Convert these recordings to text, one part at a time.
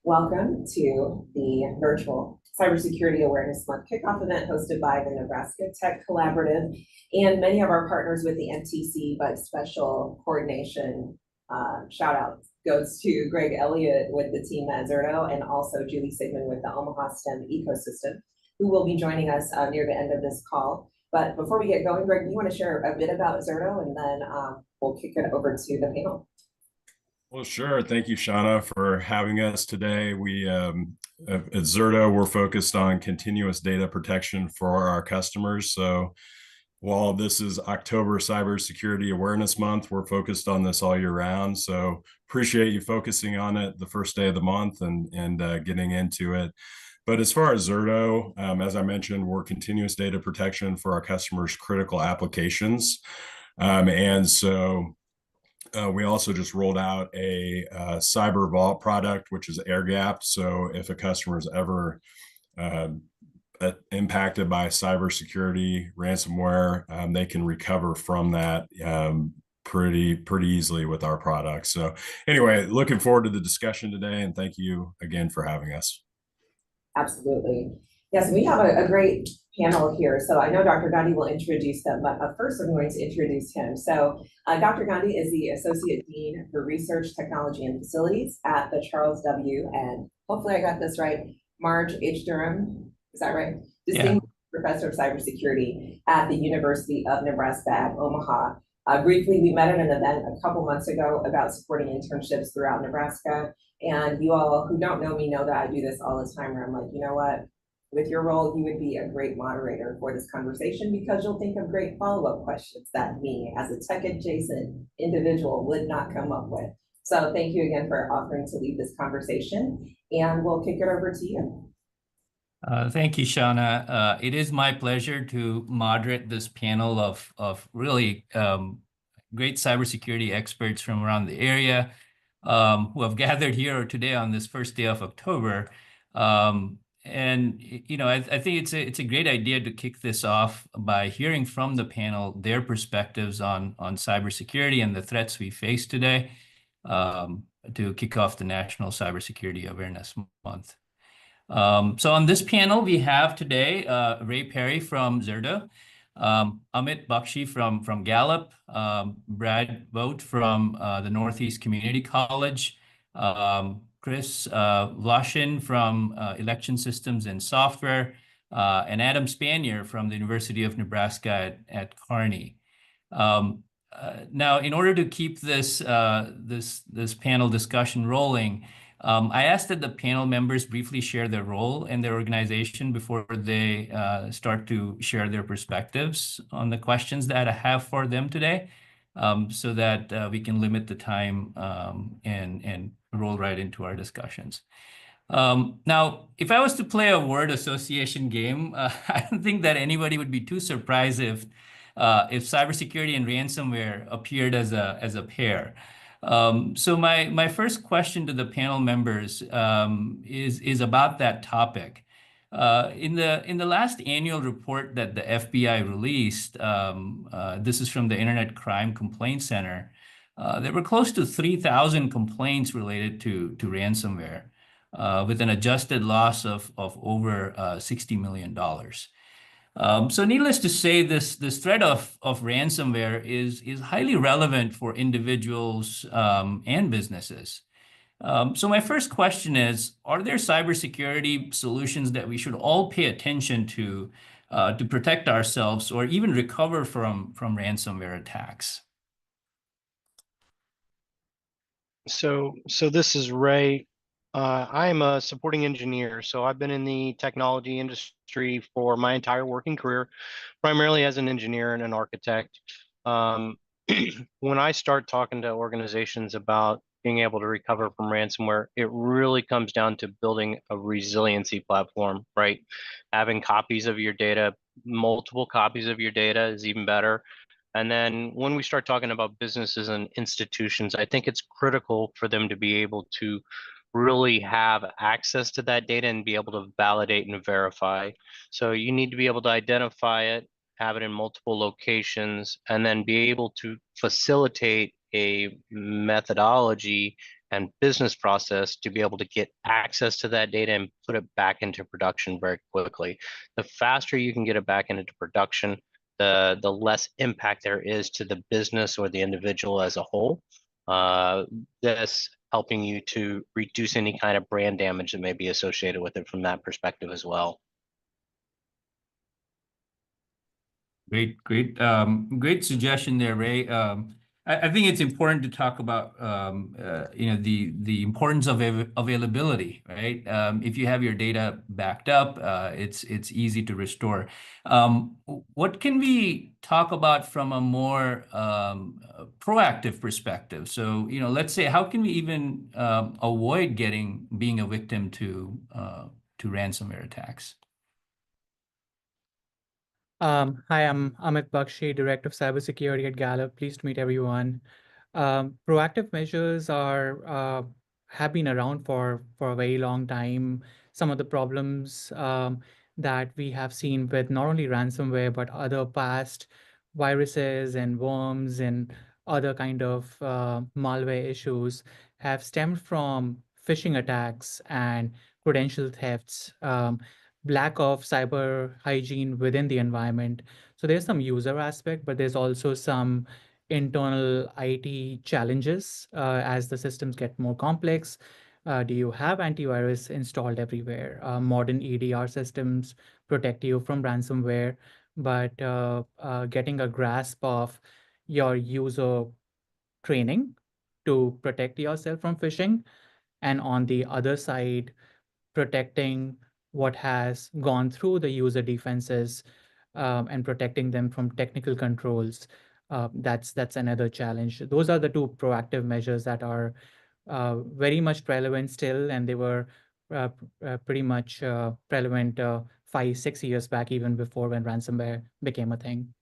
Welcome to the virtual Cybersecurity Awareness Month kickoff event hosted by the Nebraska Tech Collaborative and many of our partners with the NTC, but special coordination shout out goes to Greg Elliott with the team at Zerto and also Julie Sigmund with the Omaha STEM ecosystem, who will be joining us near the end of this call. But before we get going, Greg, do you want to share a bit about Zerto, and then we'll kick it over to the panel. Well, sure. Thank you, Shauna, for having us today. We at Zerto, we're focused on continuous data protection for our customers. So while this is October Cybersecurity Awareness Month, we're focused on this all year round. So appreciate you focusing on it the first day of the month and getting into it. But as far as Zerto, as I mentioned, we're continuous data protection for our customers' critical applications. We also just rolled out a Cyber Vault product, which is air gapped. So if a customer is ever impacted by cybersecurity ransomware, they can recover from that pretty easily with our products. So anyway, looking forward to the discussion today, and thank you again for having us. Absolutely. Yes, we have a great panel here. So I know Dr. Gandhi will introduce them, but first I'm going to introduce him. So Dr. Gandhi is the Associate Dean for Research, Technology, and Facilities at the Charles W. and hopefully I got this right, Marge H. Durham. Is that right? Distinguished Professor of Cybersecurity at the University of Nebraska at Omaha. Briefly, we met at an event a couple months ago about supporting internships throughout Nebraska. And you all who don't know me know that I do this all the time where I'm like, you know what? With your role, you would be a great moderator for this conversation because you'll think of great follow-up questions that me as a tech adjacent individual would not come up with. So thank you again for offering to lead this conversation, and we'll kick it over to you. Thank you, Shauna. It is my pleasure to moderate this panel of really great cybersecurity experts from around the area who have gathered here today on this first day of October. And you know, I think it's a great idea to kick this off by hearing from the panel their perspectives on cybersecurity and the threats we face today to kick off the National Cybersecurity Awareness Month. So on this panel, we have today Ray Perry from Zerto, Amit Bakshi from Gallup, Brad Vogt from the Northeast Community College, Chris Vlashin from Election Systems and Software, and Adam Spanier from the University of Nebraska at Kearney. Now, in order to keep this panel discussion rolling, I asked that the panel members briefly share their role and their organization before they start to share their perspectives on the questions that I have for them today, so that we can limit the time and roll right into our discussions. Now, if I was to play a word association game, I don't think that anybody would be too surprised if cybersecurity and ransomware appeared as a pair. So my first question to the panel members is about that topic. In the last annual report that the FBI released, this is from the Internet Crime Complaint Center, there were close to 3,000 complaints related to ransomware, with an adjusted loss of over $60 million. So needless to say, this threat of ransomware is highly relevant for individuals and businesses. So my first question is, are there cybersecurity solutions that we should all pay attention to protect ourselves or even recover from ransomware attacks? So this is Ray. I'm a supporting engineer, so I've been in the technology industry for my entire working career, primarily as an engineer and an architect. When I start talking to organizations about being able to recover from ransomware, it really comes down to building a resiliency platform, right? Having copies of your data, multiple copies of your data is even better. And then when we start talking about businesses and institutions, I think it's critical for them to be able to really have access to that data and be able to validate and verify. So you need to be able to identify it, have it in multiple locations, and then be able to facilitate a methodology and business process to be able to get access to that data and put it back into production very quickly. The faster you can get it back into production, the less impact there is to the business or the individual as a whole. This helping you to reduce any kind of brand damage that may be associated with it from that perspective as well. Great, great, great suggestion there, Ray. I think it's important to talk about the importance of availability, right? If you have your data backed up, it's easy to restore. What can we talk about from a more proactive perspective? So, let's say, how can we even avoid being a victim to ransomware attacks? Hi, I'm Amit Bakshi, Director of Cybersecurity at Gallup. Pleased to meet everyone. Proactive measures have been around for a very long time. Some of the problems that we have seen with not only ransomware but other past viruses and worms and other kind of malware issues have stemmed from phishing attacks and credential thefts. Lack of cyber hygiene within the environment. So there's some user aspect, but there's also some internal IT challenges as the systems get more complex. Do you have antivirus installed everywhere? Modern EDR systems protect you from ransomware, but getting a grasp of your user training to protect yourself from phishing, and on the other side, protecting what has gone through the user defenses and protecting them from technical controls. That's another challenge. Those are the two proactive measures that are very much relevant still, and they were pretty much relevant 5, 6 years back, even before when ransomware became a thing.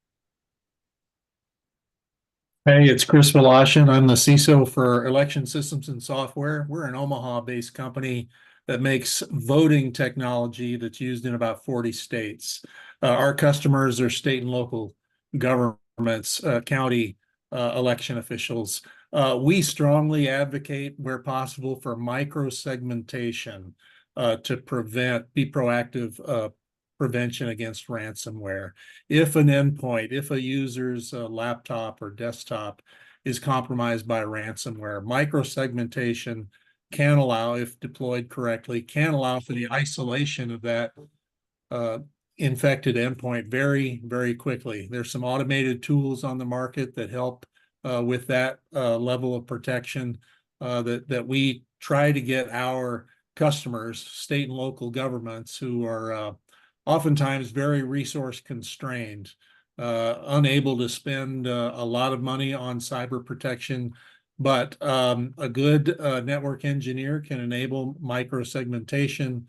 Hey, it's Chris Velashan. I'm the CISO for Election Systems and Software. We're an Omaha-based company that makes voting technology that's used in about 40 states. Our customers are state and local governments, county election officials. We strongly advocate, where possible, for micro-segmentation to be proactive prevention against ransomware. If an endpoint, if a user's laptop or desktop is compromised by ransomware, micro-segmentation can allow, if deployed correctly, can allow for the isolation of that infected endpoint very, very quickly. There's some automated tools on the market that help with that level of protection that we try to get our customers, state and local governments, who are oftentimes very resource constrained, unable to spend a lot of money on cyber protection, but a good network engineer can enable micro-segmentation.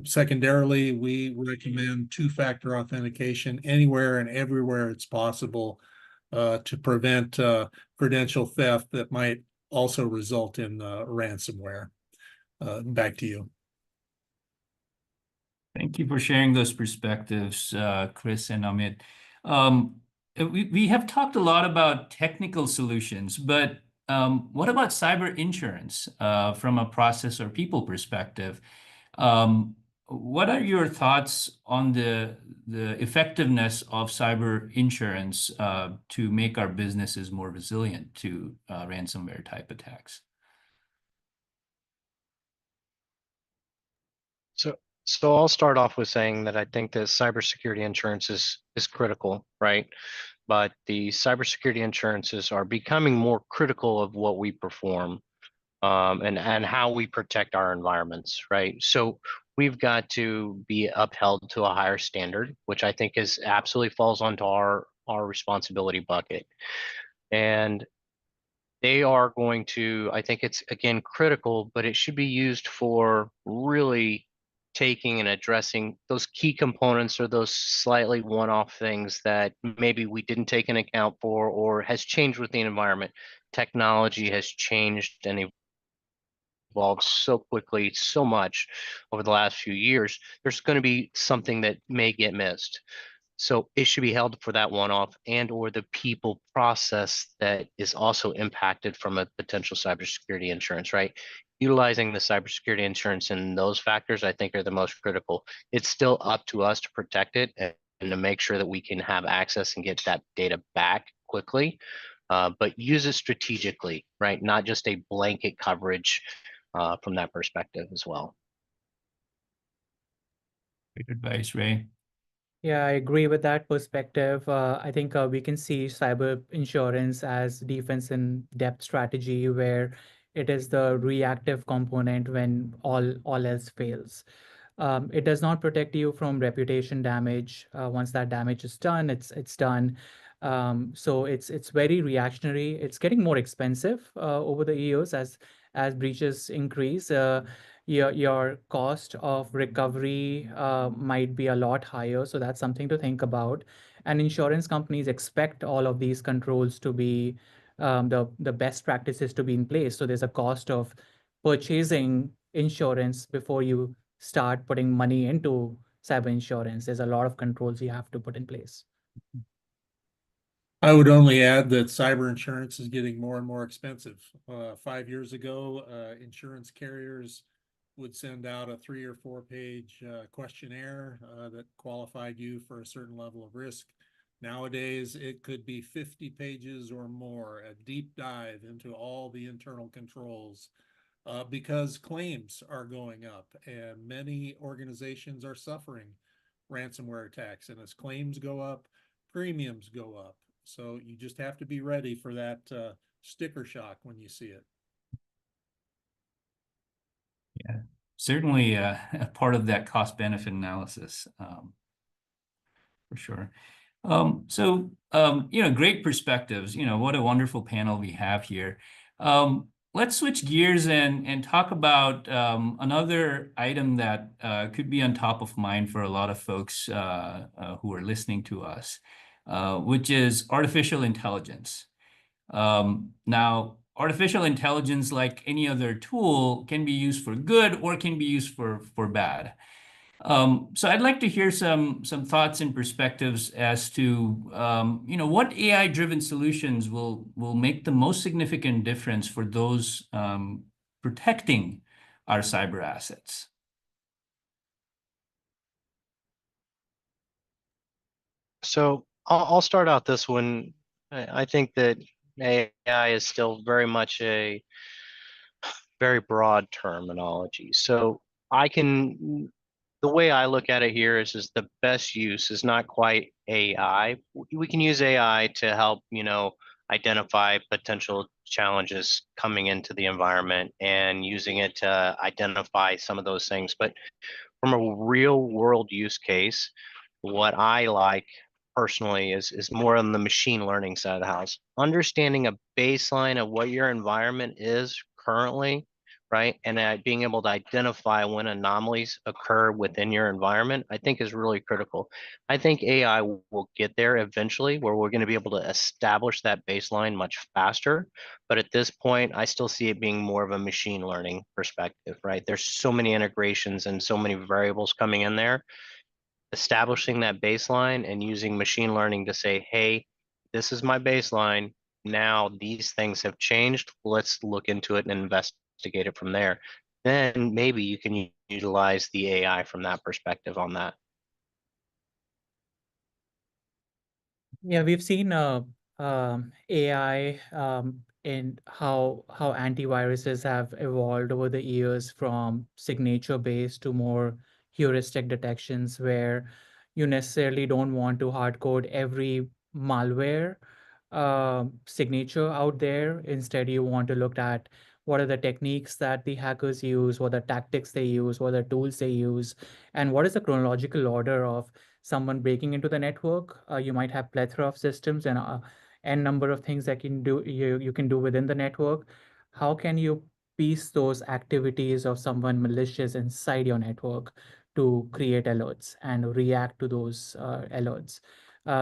Secondarily, we recommend two-factor authentication anywhere and everywhere it's possible to prevent credential theft that might also result in ransomware. Back to you. Thank you for sharing those perspectives, Chris and Amit. We have talked a lot about technical solutions, but what about cyber insurance from a process or people perspective? What are your thoughts on the effectiveness of cyber insurance to make our businesses more resilient to ransomware type attacks? So I'll start off with saying that I think that cybersecurity insurance is critical, right? But the cybersecurity insurances are becoming more critical of what we perform and how we protect our environments, right? So we've got to be upheld to a higher standard, which I think is absolutely falls onto our responsibility bucket. And they are going to, I think it's, again, critical, but it should be used for really taking and addressing those key components or those slightly one-off things that maybe we didn't take into account for or has changed with the environment. Technology has changed and evolved so quickly, so much over the last few years. There's going to be something that may get missed. So it should be held for that one-off and or the people process that is also impacted from a potential cybersecurity insurance, right? Utilizing the cybersecurity insurance and those factors, I think, are the most critical. It's still up to us to protect it and to make sure that we can have access and get that data back quickly, but use it strategically, right? Not just a blanket coverage from that perspective as well. Great advice, Ray. Yeah, I agree with that perspective. I think we can see cyber insurance as defense in depth strategy, where it is the reactive component when all else fails. It does not protect you from reputation damage. Once that damage is done, it's done. So it's very reactionary. It's getting more expensive over the years as breaches increase. Your cost of recovery might be a lot higher. So that's something to think about. And insurance companies expect all of these controls to be the best practices to be in place. So there's a cost of purchasing insurance before you start putting money into cyber insurance. There's a lot of controls you have to put in place. I would only add that cyber insurance is getting more and more expensive. 5 years ago, insurance carriers would send out a 3 or 4 page questionnaire that qualified you for a certain level of risk. Nowadays, it could be 50 pages or more, a deep dive into all the internal controls, because claims are going up and many organizations are suffering ransomware attacks. And as claims go up, premiums go up. So you just have to be ready for that sticker shock when you see it. Yeah, certainly a part of that cost benefit analysis, for sure. Great perspectives. What a wonderful panel we have here. Let's switch gears and talk about another item that could be on top of mind for a lot of folks who are listening to us, which is artificial intelligence. Now, artificial intelligence, like any other tool, can be used for good or can be used for bad. So I'd like to hear some thoughts and perspectives as to what AI-driven solutions will make the most significant difference for those protecting our cyber assets. So I'll start out this one. I think that AI is still very much a very broad terminology. So the way I look at it here is the best use is not quite AI. We can use AI to help, identify potential challenges coming into the environment and using it to identify some of those things. But from a real world use case, what I like personally is more on the machine learning side of the house. Understanding a baseline of what your environment is currently, right? And being able to identify when anomalies occur within your environment, I think is really critical. I think AI will get there eventually where we're going to be able to establish that baseline much faster. But at this point, I still see it being more of a machine learning perspective, right? There's so many integrations and so many variables coming in there. Establishing that baseline and using machine learning to say, hey, this is my baseline. Now these things have changed. Let's look into it and investigate it from there. Then maybe you can utilize the AI from that perspective on that. Yeah, we've seen AI in how antiviruses have evolved over the years from signature-based to more heuristic detections, where you necessarily don't want to hard code every malware signature out there. Instead, you want to look at what are the techniques that the hackers use, what are the tactics they use, what are the tools they use, and what is the chronological order of someone breaking into the network. You might have plethora of systems and n number of things that you can do within the network. How can you piece those activities of someone malicious inside your network to create alerts and react to those alerts?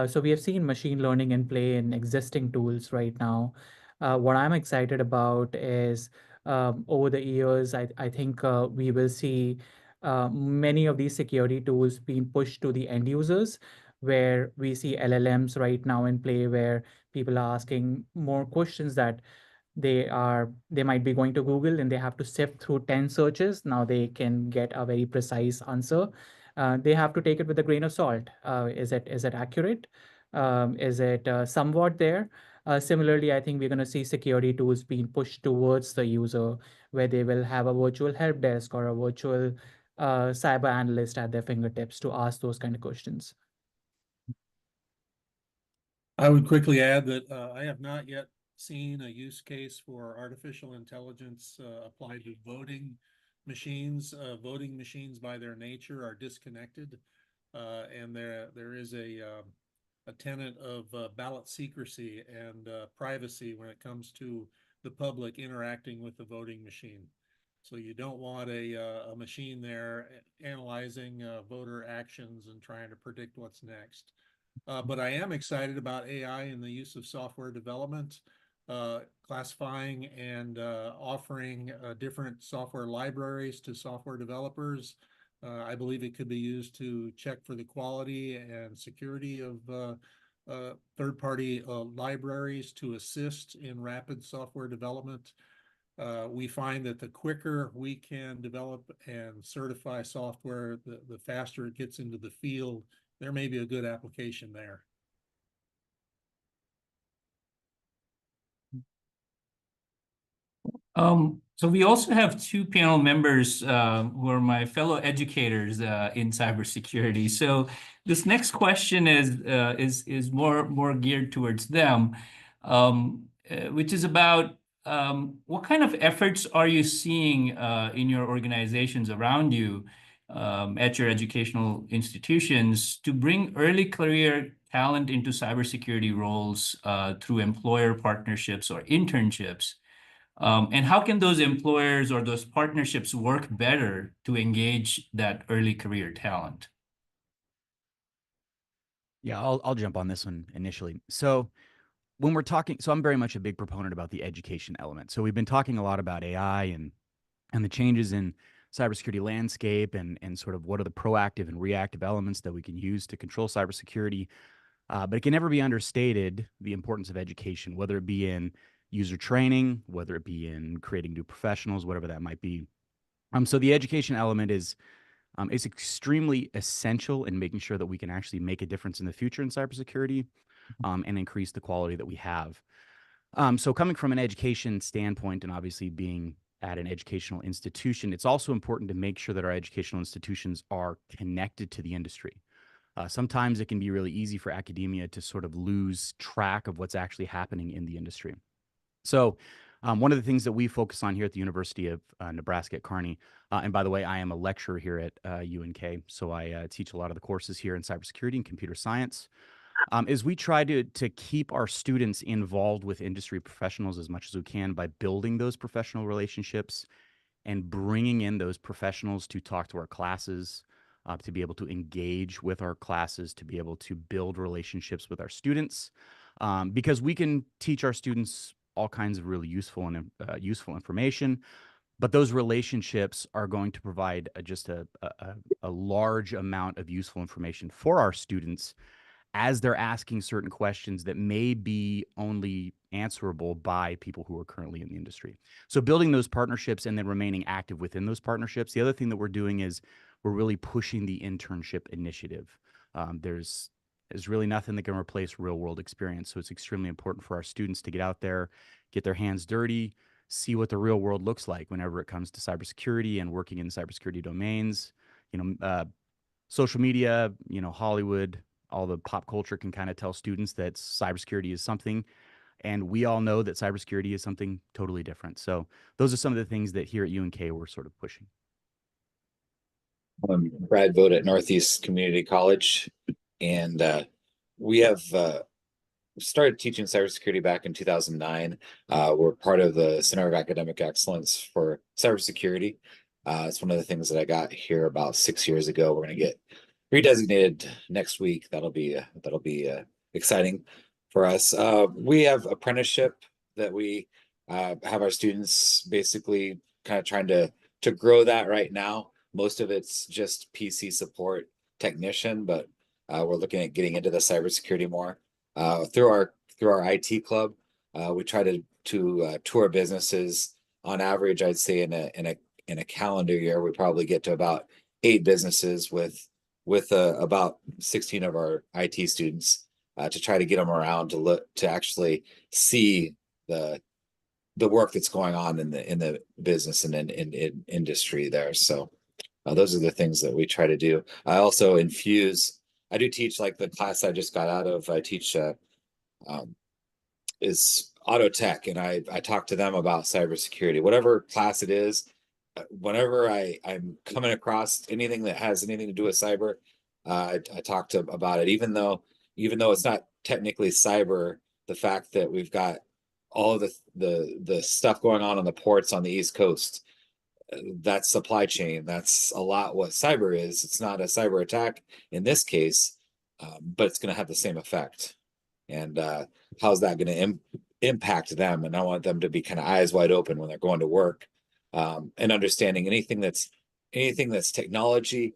So we have seen machine learning in play in existing tools right now. What I'm excited about is over the years, I think we will see many of these security tools being pushed to the end users, where we see LLMs right now in play, where people are asking more questions that they might be going to Google and they have to sift through 10 searches. Now they can get a very precise answer. They have to take it with a grain of salt. Is it accurate? Is it somewhat there? Similarly, I think we're going to see security tools being pushed towards the user, where they will have a virtual help desk or a virtual cyber analyst at their fingertips to ask those kind of questions. I would quickly add that I have not yet seen a use case for artificial intelligence applied to voting machines. Voting machines by their nature are disconnected, and there is a tenet of ballot secrecy and privacy when it comes to the public interacting with the voting machine. So you don't want a machine there analyzing voter actions and trying to predict what's next. But I am excited about AI and the use of software development, classifying and offering different software libraries to software developers. I believe it could be used to check for the quality and security of third-party libraries to assist in rapid software development. We find that the quicker we can develop and certify software, the faster it gets into the field. There may be a good application there. So we also have two panel members who are my fellow educators in cybersecurity. So this next question is more geared towards them, which is about what kind of efforts are you seeing in your organizations around you at your educational institutions to bring early career talent into cybersecurity roles through employer partnerships or internships? And how can those employers or those partnerships work better to engage that early career talent? Yeah, I'll jump on this one initially. So when we're talking, so I'm very much a big proponent about the education element. So we've been talking a lot about AI and the changes in cybersecurity landscape and sort of what are the proactive and reactive elements that we can use to control cybersecurity. But it can never be understated the importance of education, whether it be in user training, whether it be in creating new professionals, whatever that might be. So the education element is extremely essential in making sure that we can actually make a difference in the future in cybersecurity and increase the quality that we have. So coming from an education standpoint and obviously being at an educational institution, it's also important to make sure that our educational institutions are connected to the industry. Sometimes it can be really easy for academia to sort of lose track of what's actually happening in the industry. So one of the things that we focus on here at the University of Nebraska at Kearney, and by the way, I am a lecturer here at UNK, so I teach a lot of the courses here in cybersecurity and computer science, is we try to keep our students involved with industry professionals as much as we can by building those professional relationships and bringing in those professionals to talk to our classes, to be able to engage with our classes, to be able to build relationships with our students, because we can teach our students all kinds of really useful and useful information, but those relationships are going to provide just a large amount of useful information for our students as they're asking certain questions that may be only answerable by people who are currently in the industry. So building those partnerships and then remaining active within those partnerships. The other thing that we're doing is we're really pushing the internship initiative. There's really nothing that can replace real world experience. So it's extremely important for our students to get out there, get their hands dirty, see what the real world looks like whenever it comes to cybersecurity and working in cybersecurity domains. Social media, Hollywood, all the pop culture can kind of tell students that cybersecurity is something, and we all know that cybersecurity is something totally different. So those are some of the things that here at UNK we're sort of pushing. I'm Brad Vogt at Northeast Community College, and we have started teaching cybersecurity back in 2009. We're part of the Center of Academic Excellence for Cybersecurity. It's one of the things that I got here about 6 years ago. We're going to get redesignated next week. That'll be exciting for us. We have apprenticeship that we have our students basically kind of trying to grow that right now. Most of it's just PC support technician, but We're looking at getting into the cybersecurity more. Through our IT club, we try to tour businesses. On average, I'd say in a calendar year, we probably get to about 8 businesses with about 16 of our IT students to try to get them around to actually see the work that's going on in the business and in industry there. So those are the things that we try to do. I also I do teach, like the class I just got out of. I teach is auto tech, and I talk to them about cybersecurity, whatever class it is. Whenever I'm coming across anything that has anything to do with cyber, I talk about it, even though it's not technically cyber. The fact that we've got all of the stuff going on the ports on the East Coast, that's supply chain. That's a lot what cyber is. It's not a cyber attack in this case, but it's going to have the same effect. And how's that going to impact them? And I want them to be kind of eyes wide open when they're going to work, and understanding anything that's technology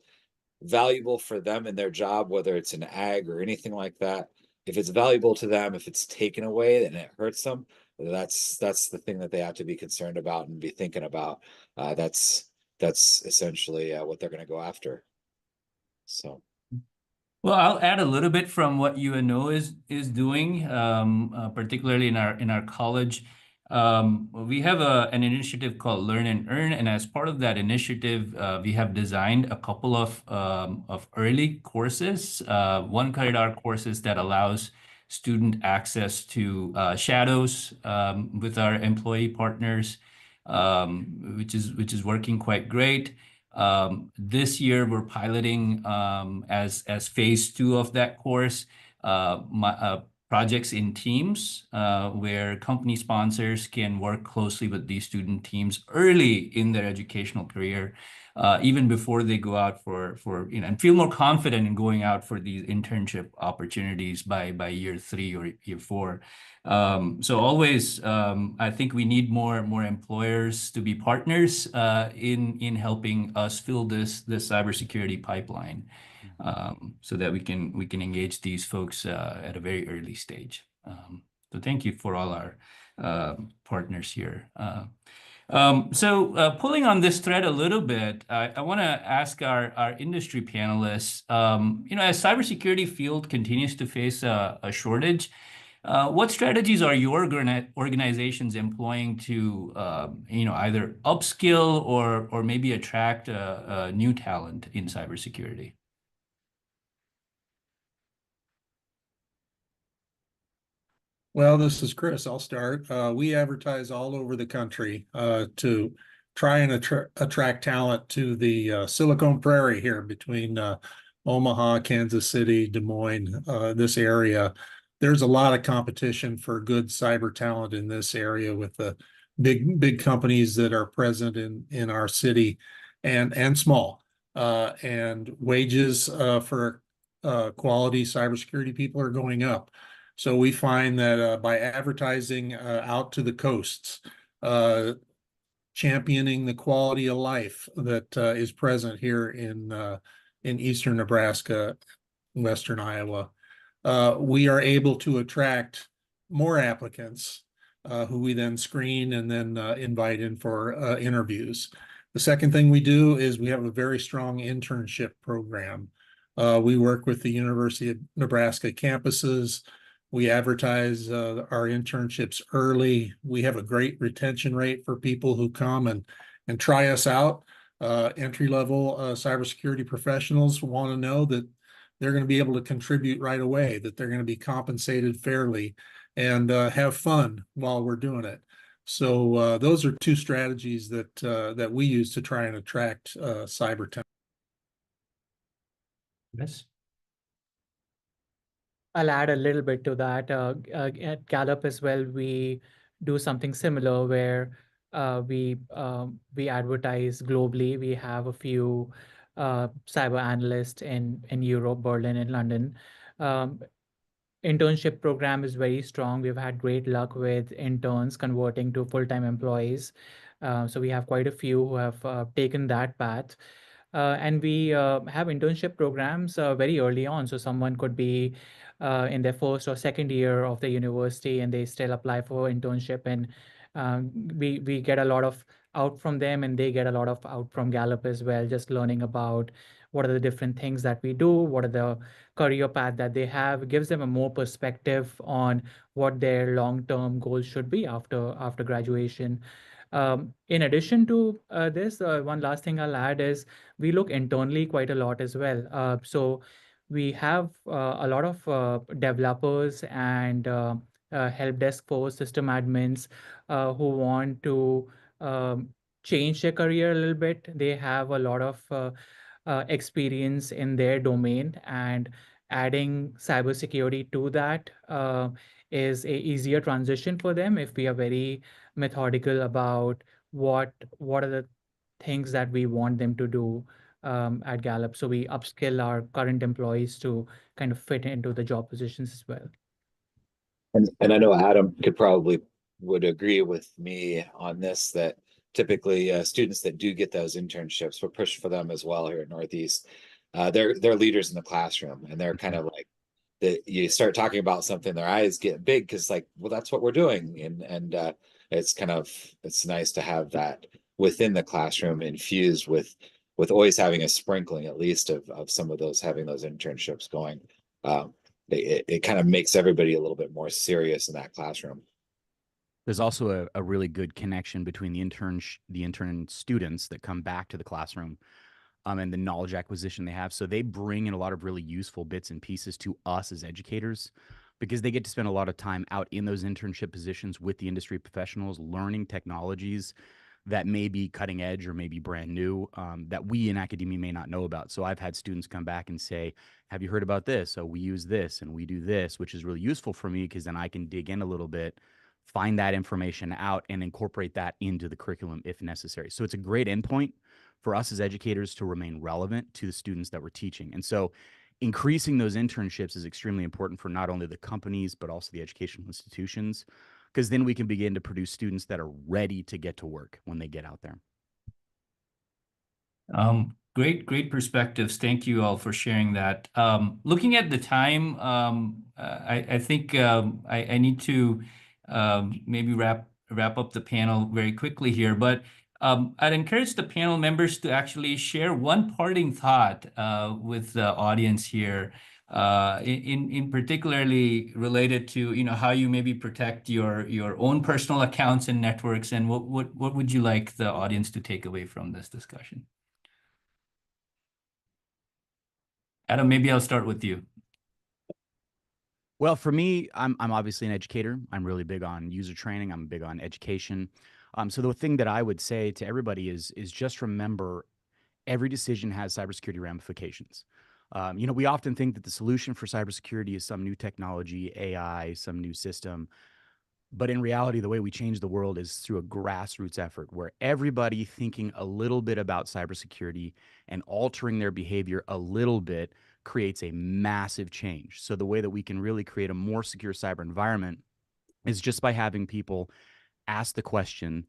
valuable for them in their job, whether it's an ag or anything like that. If it's valuable to them, if it's taken away and it hurts them, that's the thing that they have to be concerned about and be thinking about. That's essentially what they're going to go after. So. Well, I'll add a little bit from what UNO is doing, particularly in our college. We have an initiative called Learn and Earn, and as part of that initiative, we have designed a couple of early courses. One credit-hour courses that allows student access to shadows with our employee partners, which is working quite great. This year we're piloting as phase 2 of that course, projects in teams, where company sponsors can work closely with these student teams early in their educational career, even before they go out for and feel more confident in going out for these internship opportunities by year 3 or year 4. So always, I think we need more employers to be partners in helping us fill this cybersecurity pipeline, so that we can engage these folks at a very early stage. So thank you for all our partners here. So pulling on this thread a little bit, I want to ask our industry panelists, as cybersecurity field continues to face a shortage, what strategies are your organizations employing to, either upskill or maybe attract new talent in cybersecurity? Well, this is Chris. I'll start. We advertise all over the country to try and attract talent to the Silicon Prairie here between Omaha, Kansas City, Des Moines, this area. There's a lot of competition for good cyber talent in this area with the big companies that are present in our city and small. And wages for quality cybersecurity people are going up. So we find that by advertising out to the coasts, championing the quality of life that is present here in eastern Nebraska, western Iowa, we are able to attract more applicants who we then screen and then invite in for interviews. The second thing we do is we have a very strong internship program. We work with the University of Nebraska campuses. We advertise our internships early. We have a great retention rate for people who come and try us out. Entry-level cybersecurity professionals want to know that they're going to be able to contribute right away, that they're going to be compensated fairly, and have fun while we're doing it. So those are 2 strategies that we use to try and attract cyber talent. Yes. I'll add a little bit to that. At Gallup as well, we do something similar where we advertise globally. We have a few cyber analysts in Europe, Berlin, and London. Internship program is very strong. We've had great luck with interns converting to full-time employees. So we have quite a few who have taken that path. And we have internship programs very early on. So someone could be in their first or second year of the university and they still apply for internship, and we get a lot of out from them and they get a lot of out from Gallup as well, just learning about what are the different things that we do, what are the career path that they have. It gives them a more perspective on what their long-term goals should be after graduation. In addition to this, one last thing I'll add is we look internally quite a lot as well. So we have a lot of developers and help desk force system admins who want to change their career a little bit. They have a lot of experience in their domain, and adding cybersecurity to that is a easier transition for them if we are very methodical about what are the things that we want them to do at Gallup. So we upskill our current employees to kind of fit into the job positions as well. And I know Adam could probably would agree with me on this, that typically students that do get those internships, we're pushing for them as well here at Northeast. They're leaders in the classroom, and they're kind of like that. You start talking about something, their eyes get big because like, well, that's what we're doing, and it's nice to have that within the classroom infused with always having a sprinkling at least of some of those, having those internships going. It kind of makes everybody a little bit more serious in that classroom. There's also a really good connection between the intern students that come back to the classroom and the knowledge acquisition they have. So they bring in a lot of really useful bits and pieces to us as educators, because they get to spend a lot of time out in those internship positions with the industry professionals, learning technologies that may be cutting edge or maybe brand new, that we in academia may not know about. So I've had students come back and say, have you heard about this? So we use this and we do this, which is really useful for me because then I can dig in a little bit, find that information out, and incorporate that into the curriculum if necessary. So it's a great endpoint for us as educators to remain relevant to the students that we're teaching. And so increasing those internships is extremely important for not only the companies, but also the educational institutions, because then we can begin to produce students that are ready to get to work when they get out there. Great perspectives. Thank you all for sharing that. Looking at the time, I think I need to maybe wrap up the panel very quickly here, but I'd encourage the panel members to actually share one parting thought with the audience here, in particularly related to how you maybe protect your own personal accounts and networks, and what would you like the audience to take away from this discussion? Adam, maybe I'll start with you. Well, for me, I'm obviously an educator. I'm really big on user training. I'm big on education. So the thing that I would say to everybody is just remember, every decision has cybersecurity ramifications. We often think that the solution for cybersecurity is some new technology, AI, some new system. But in reality, the way we change the world is through a grassroots effort where everybody thinking a little bit about cybersecurity and altering their behavior a little bit creates a massive change. So the way that we can really create a more secure cyber environment is just by having people ask the question,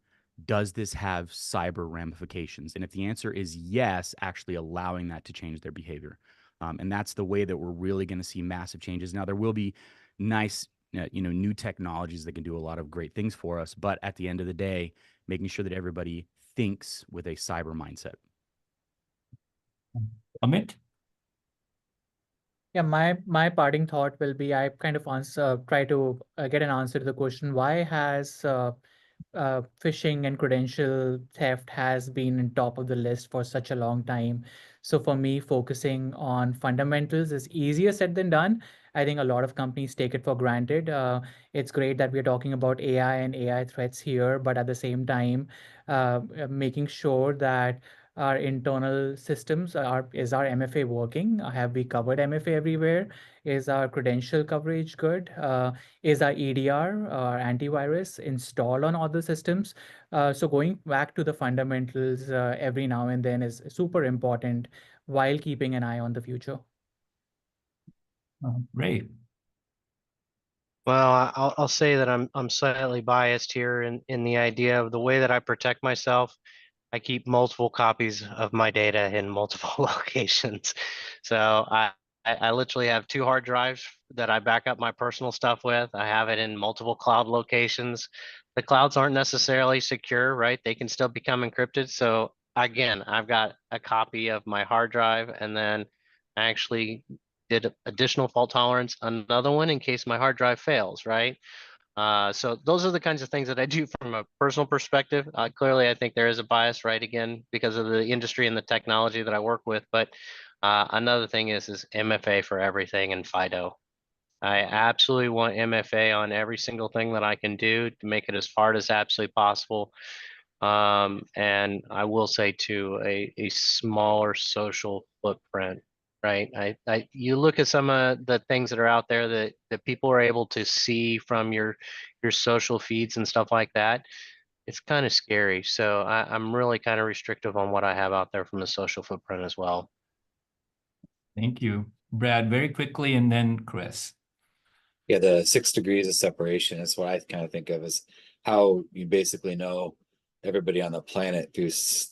does this have cyber ramifications? And if the answer is yes, actually allowing that to change their behavior. And that's the way that we're really going to see massive changes. Now, there will be nice new technologies that can do a lot of great things for us. But at the end of the day, making sure that everybody thinks with a cyber mindset. Amit? Yeah, my parting thought will be, I kind of try to get an answer to the question, why has phishing and credential theft has been on top of the list for such a long time. So for me, focusing on fundamentals is easier said than done. I think a lot of companies take it for granted. It's great that we're talking about AI and AI threats here, but at the same time, making sure that our internal systems is our MFA working? Have we covered MFA everywhere? Is our credential coverage good? Is our EDR, our antivirus, installed on all the systems? So going back to the fundamentals every now and then is super important while keeping an eye on the future. Great. Well, I'll say that I'm slightly biased here in the idea of the way that I protect myself I keep multiple copies of my data in multiple locations. So I literally have 2 hard drives that I back up my personal stuff with. I have it in multiple cloud locations. The clouds aren't necessarily secure, right? They can still become encrypted. So again, I've got a copy of my hard drive, and then I actually did additional fault tolerance, another one in case my hard drive fails, right? So those are the kinds of things that I do from a personal perspective. Clearly, I think there is a bias, right? Again, because of the industry and the technology that I work with. But another thing is MFA for everything and FIDO. I absolutely want MFA on every single thing that I can do to make it as hard as absolutely possible. And I will say too, a smaller social footprint, right? You look at some of the things that are out there that people are able to see from your social feeds and stuff like that. It's kind of scary. So I'm really kind of restrictive on what I have out there from the social footprint as well. Thank you, Brad. Very quickly, and then Chris. Yeah, the 6 degrees of separation is what I kind of think of as how you basically know everybody on the planet through 6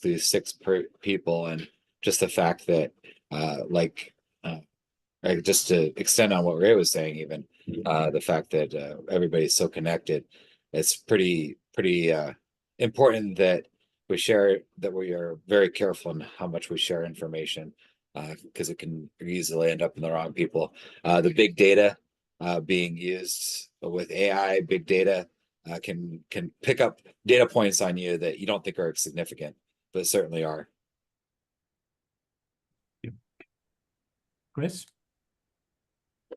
people, and just the fact that like just to extend on what Ray was saying, even the fact that everybody's so connected, it's pretty important that we share, that we are very careful in how much we share information, because it can easily end up in the wrong people. The big data being used with AI, big data can pick up data points on you that you don't think are significant, but certainly are. Chris?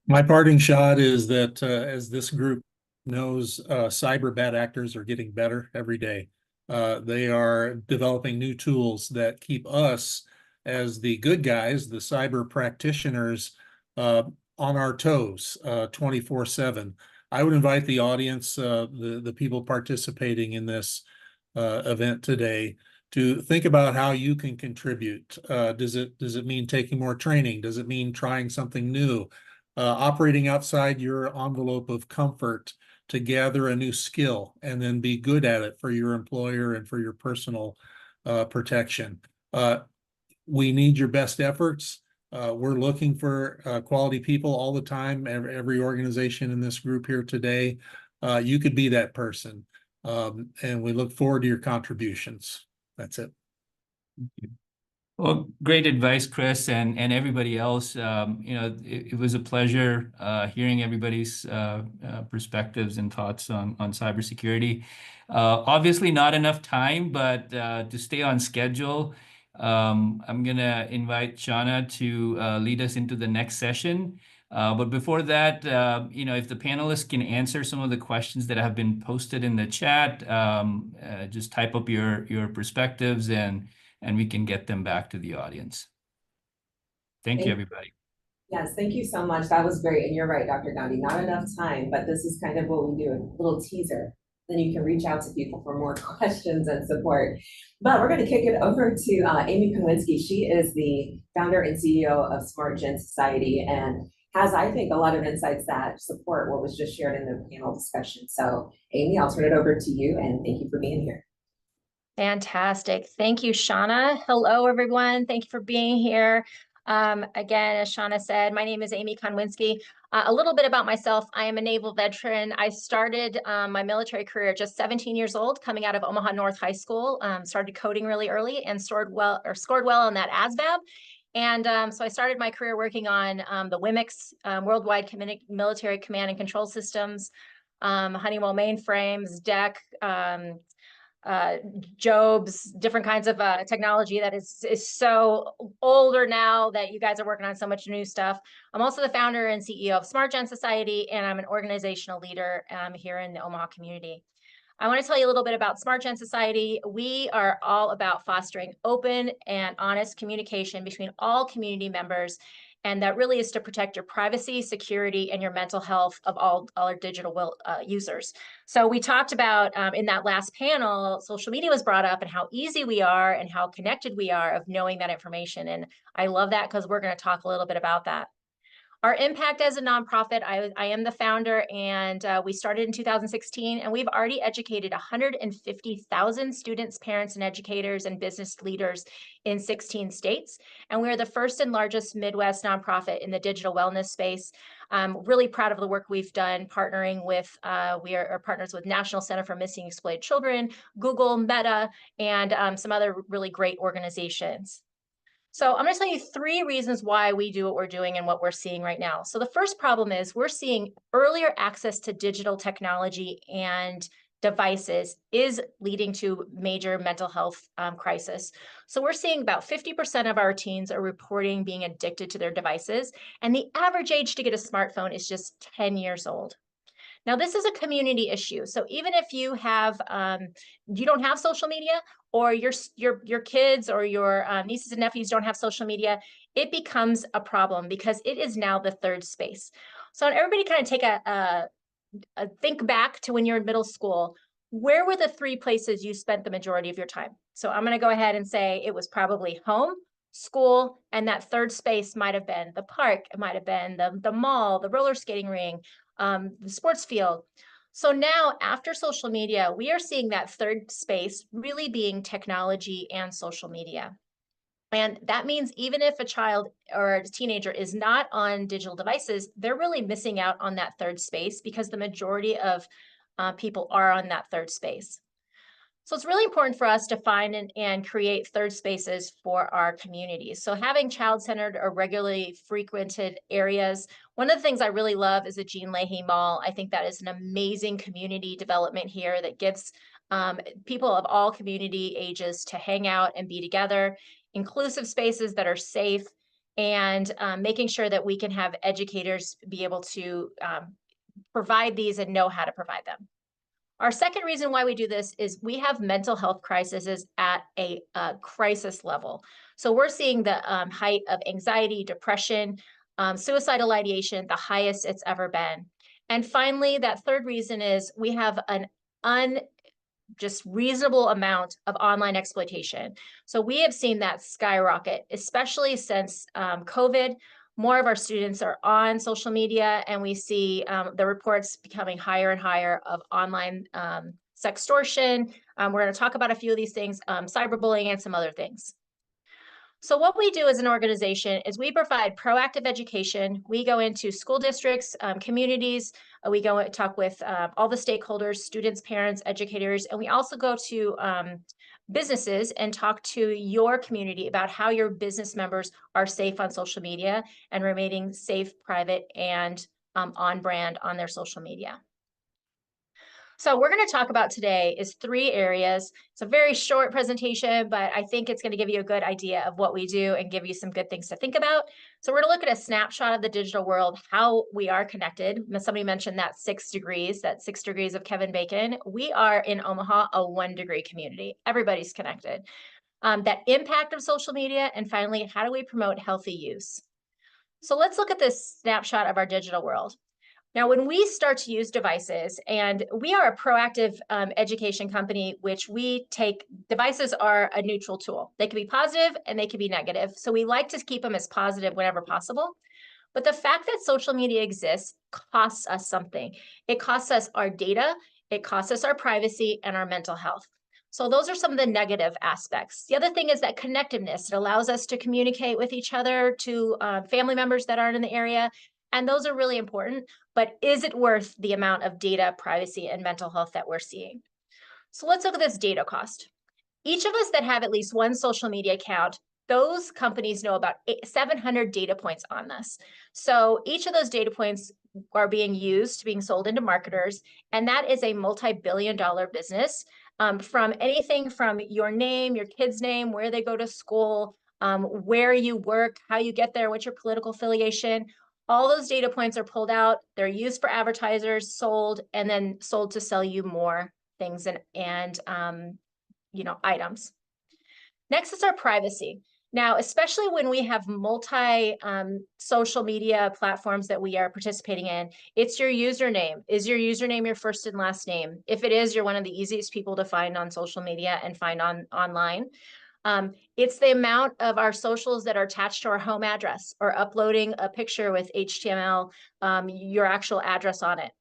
My parting shot is that as this group knows, cyber bad actors are getting better every day. They are developing new tools that keep us as the good guys, the cyber practitioners, on our toes 24/7. I would invite the audience, the people participating in this event today, to think about how you can contribute. Does it mean taking more training? Does it mean trying something new? Operating outside your envelope of comfort to gather a new skill and then be good at it for your employer and for your personal protection. We need your best efforts. We're looking for quality people all the time. Every organization in this group here today, you could be that person. And we look forward to your contributions. That's it. Thank you. Well, great advice, Chris, and everybody else. It was a pleasure hearing everybody's perspectives and thoughts on cybersecurity. Obviously, not enough time, but to stay on schedule, I'm gonna invite Shauna to lead us into the next session. But before that, if the panelists can answer some of the questions that have been posted in the chat, just type up your perspectives and we can get them back to the audience. Thank you, everybody. Yes, thank you so much. That was great. And you're right, Dr. Gandhi, not enough time, but this is kind of what we do, a little teaser. Then you can reach out to people for more questions and support. But we're going to kick it over to Amy Kowinski. She is the founder and CEO of Smart Gen Society and has, I think, a lot of insights that support what was just shared in the panel discussion. So Amy, I'll turn it over to you, and thank you for being here. Fantastic. Thank you, Shauna. Hello, everyone. Thank you for being here. Again, as Shauna said, my name is Amy Konwinski. A little bit about myself. I am a naval veteran. I started my military career at just 17 years old, coming out of Omaha North High School. Started coding really early and scored well on that ASVAB. And so I started my career working on the WMICS, Worldwide Military Command and Control Systems, Honeywell mainframes, DEC, Jobs, different kinds of technology that is so older now that you guys are working on so much new stuff. I'm also the founder and CEO of Smart Gen Society, and I'm an organizational leader here in the Omaha community. I want to tell you a little bit about Smart Gen Society. We are all about fostering open and honest communication between all community members, and that really is to protect your privacy, security, and your mental health of all our digital users. So we talked about in that last panel, social media was brought up and how easy we are and how connected we are of knowing that information. And I love that because we're going to talk a little bit about that. Our impact as a nonprofit, I am the founder, and we started in 2016, and we've already educated 150,000 students, parents, and educators and business leaders in 16 states. And we are the first and largest Midwest nonprofit in the digital wellness space. I'm really proud of the work we've done partnering with, we are partners with National Center for Missing and Exploited Children, Google, Meta, and some other really great organizations. So I'm going to tell you 3 reasons why we do what we're doing and what we're seeing right now. So the first problem is we're seeing earlier access to digital technology and devices is leading to major mental health crisis. So we're seeing about 50% of our teens are reporting being addicted to their devices, and the average age to get a smartphone is just 10 years old. Now, this is a community issue. So even if you have, you don't have social media, or your kids or your nieces and nephews don't have social media, it becomes a problem because it is now the third space. So everybody kind of take a think back to when you're in middle school. Where were the 3 places you spent the majority of your time? So I'm going to go ahead and say it was probably home, school, and that third space might have been the park, it might have been the mall, the roller skating ring, the sports field. So now, after social media, we are seeing that third space really being technology and social media. And that means even if a child or a teenager is not on digital devices, they're really missing out on that third space because the majority of people are on that third space. So it's really important for us to find and create third spaces for our communities. So having child-centered or regularly frequented areas. One of the things I really love is the Jean Leahy Mall. I think that is an amazing community development here that gives people of all community ages to hang out and be together, inclusive spaces that are safe, and making sure that we can have educators be able to provide these and know how to provide them. Our second reason why we do this is we have mental health crises at a crisis level. So we're seeing the height of anxiety, depression, suicidal ideation, the highest it's ever been. And finally, that third reason is we have an just reasonable amount of online exploitation. So we have seen that skyrocket, especially since COVID. More of our students are on social media, and we see the reports becoming higher and higher of online sextortion. We're going to talk about a few of these things, cyberbullying, and some other things. So what we do as an organization is we provide proactive education. We go into school districts, communities. We go and talk with all the stakeholders, students, parents, educators, and we also go to businesses and talk to your community about how your business members are safe on social media and remaining safe, private, and on brand on their social media. So we're going to talk about today is 3 areas. It's a very short presentation, but I think it's going to give you a good idea of what we do and give you some good things to think about. So we're going to look at a snapshot of the digital world, how we are connected. Somebody mentioned that 6 degrees, that 6 degrees of Kevin Bacon. We are in Omaha, a 1-degree community. Everybody's connected. That impact of social media, and finally, how do we promote healthy use? So let's look at this snapshot of our digital world. Now, when we start to use devices, and we are a proactive education company, which we take, devices are a neutral tool. They can be positive and they can be negative. So we like to keep them as positive whenever possible. But the fact that social media exists costs us something. It costs us our data, it costs us our privacy and our mental health. So those are some of the negative aspects. The other thing is that connectiveness. It allows us to communicate with each other, to family members that aren't in the area. And those are really important, but is it worth the amount of data, privacy, and mental health that we're seeing? So let's look at this data cost. Each of us that have at least one social media account, those companies know about 700 data points on this. So each of those data points are being used, being sold into marketers, and that is a multi-billion-dollar business, from anything from your name, your kid's name, where they go to school, where you work, how you get there, what's your political affiliation. All those data points are pulled out, they're used for advertisers, sold, and then sold to sell you more things and items. Next is our privacy. Now, especially when we have multi social media platforms that we are participating in, it's your username. Is your username your first and last name? If it is, you're one of the easiest people to find on social media and find online. It's the amount of our socials that are attached to our home address, or uploading a picture with HTML, your actual address on it.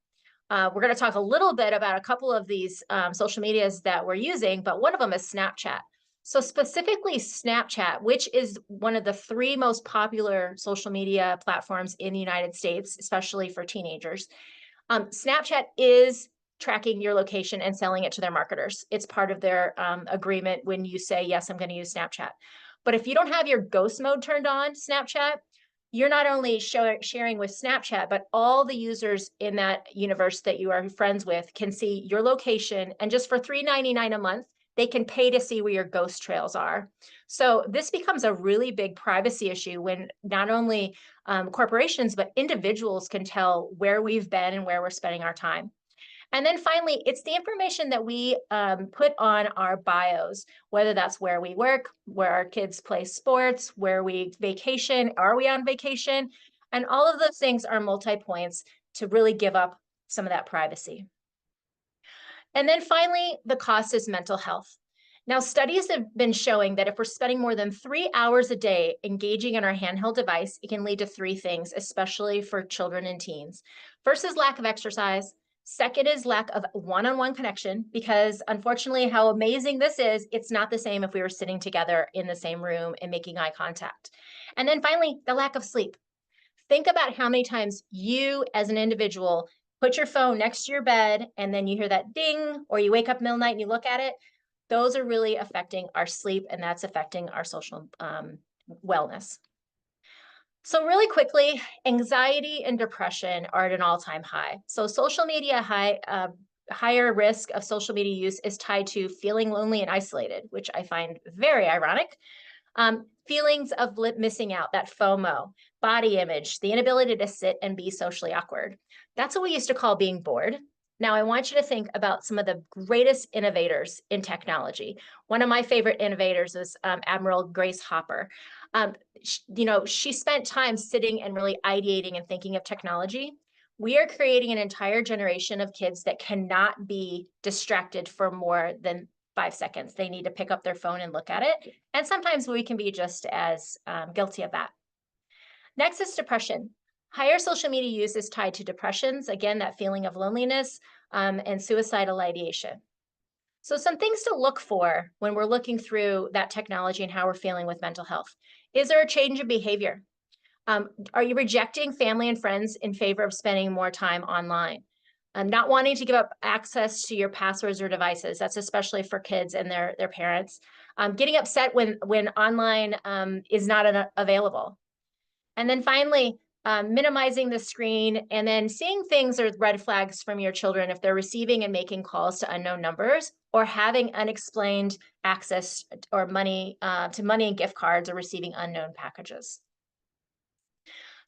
We're going to talk a little bit about a couple of these social medias that we're using, but one of them is Snapchat. So specifically Snapchat, which is one of the 3 most popular social media platforms in the United States, especially for teenagers. Snapchat is tracking your location and selling it to their marketers. It's part of their agreement when you say, yes, I'm going to use Snapchat. But if you don't have your ghost mode turned on, Snapchat, you're not only sharing with Snapchat, but all the users in that universe that you are friends with can see your location. And just for $3.99 a month, they can pay to see where your ghost trails are. So this becomes a really big privacy issue when not only corporations, but individuals can tell where we've been and where we're spending our time. And then finally, it's the information that we put on our bios, whether that's where we work, where our kids play sports, where we vacation, are we on vacation? And all of those things are multi-points to really give up some of that privacy. And then finally, the cost is mental health. Now, studies have been showing that if we're spending more than 3 hours a day engaging in our handheld device, it can lead to 3 things, especially for children and teens. First is lack of exercise. Second is lack of one-on-one connection, because unfortunately, how amazing this is, it's not the same if we were sitting together in the same room and making eye contact. And then finally, the lack of sleep. Think about how many times you as an individual put your phone next to your bed and then you hear that ding, or you wake up middle of the night and you look at it. Those are really affecting our sleep, and that's affecting our social wellness. So really quickly, anxiety and depression are at an all-time high. So social media higher risk of social media use is tied to feeling lonely and isolated, which I find very ironic. Feelings of missing out, that FOMO, body image, the inability to sit and be socially awkward. That's what we used to call being bored. Now, I want you to think about some of the greatest innovators in technology. One of my favorite innovators is Admiral Grace Hopper. She spent time sitting and really ideating and thinking of technology. We are creating an entire generation of kids that cannot be distracted for more than 5 seconds. They need to pick up their phone and look at it. And sometimes we can be just as guilty of that. Next is depression. Higher social media use is tied to depressions, again, that feeling of loneliness and suicidal ideation. So some things to look for when we're looking through that technology and how we're feeling with mental health. Is there a change in behavior? Are you rejecting family and friends in favor of spending more time online? Not wanting to give up access to your passwords or devices. That's especially for kids and their parents. Getting upset when online is not available. And then finally, minimizing the screen and then seeing things or red flags from your children if they're receiving and making calls to unknown numbers, or having unexplained access or money to money and gift cards, or receiving unknown packages.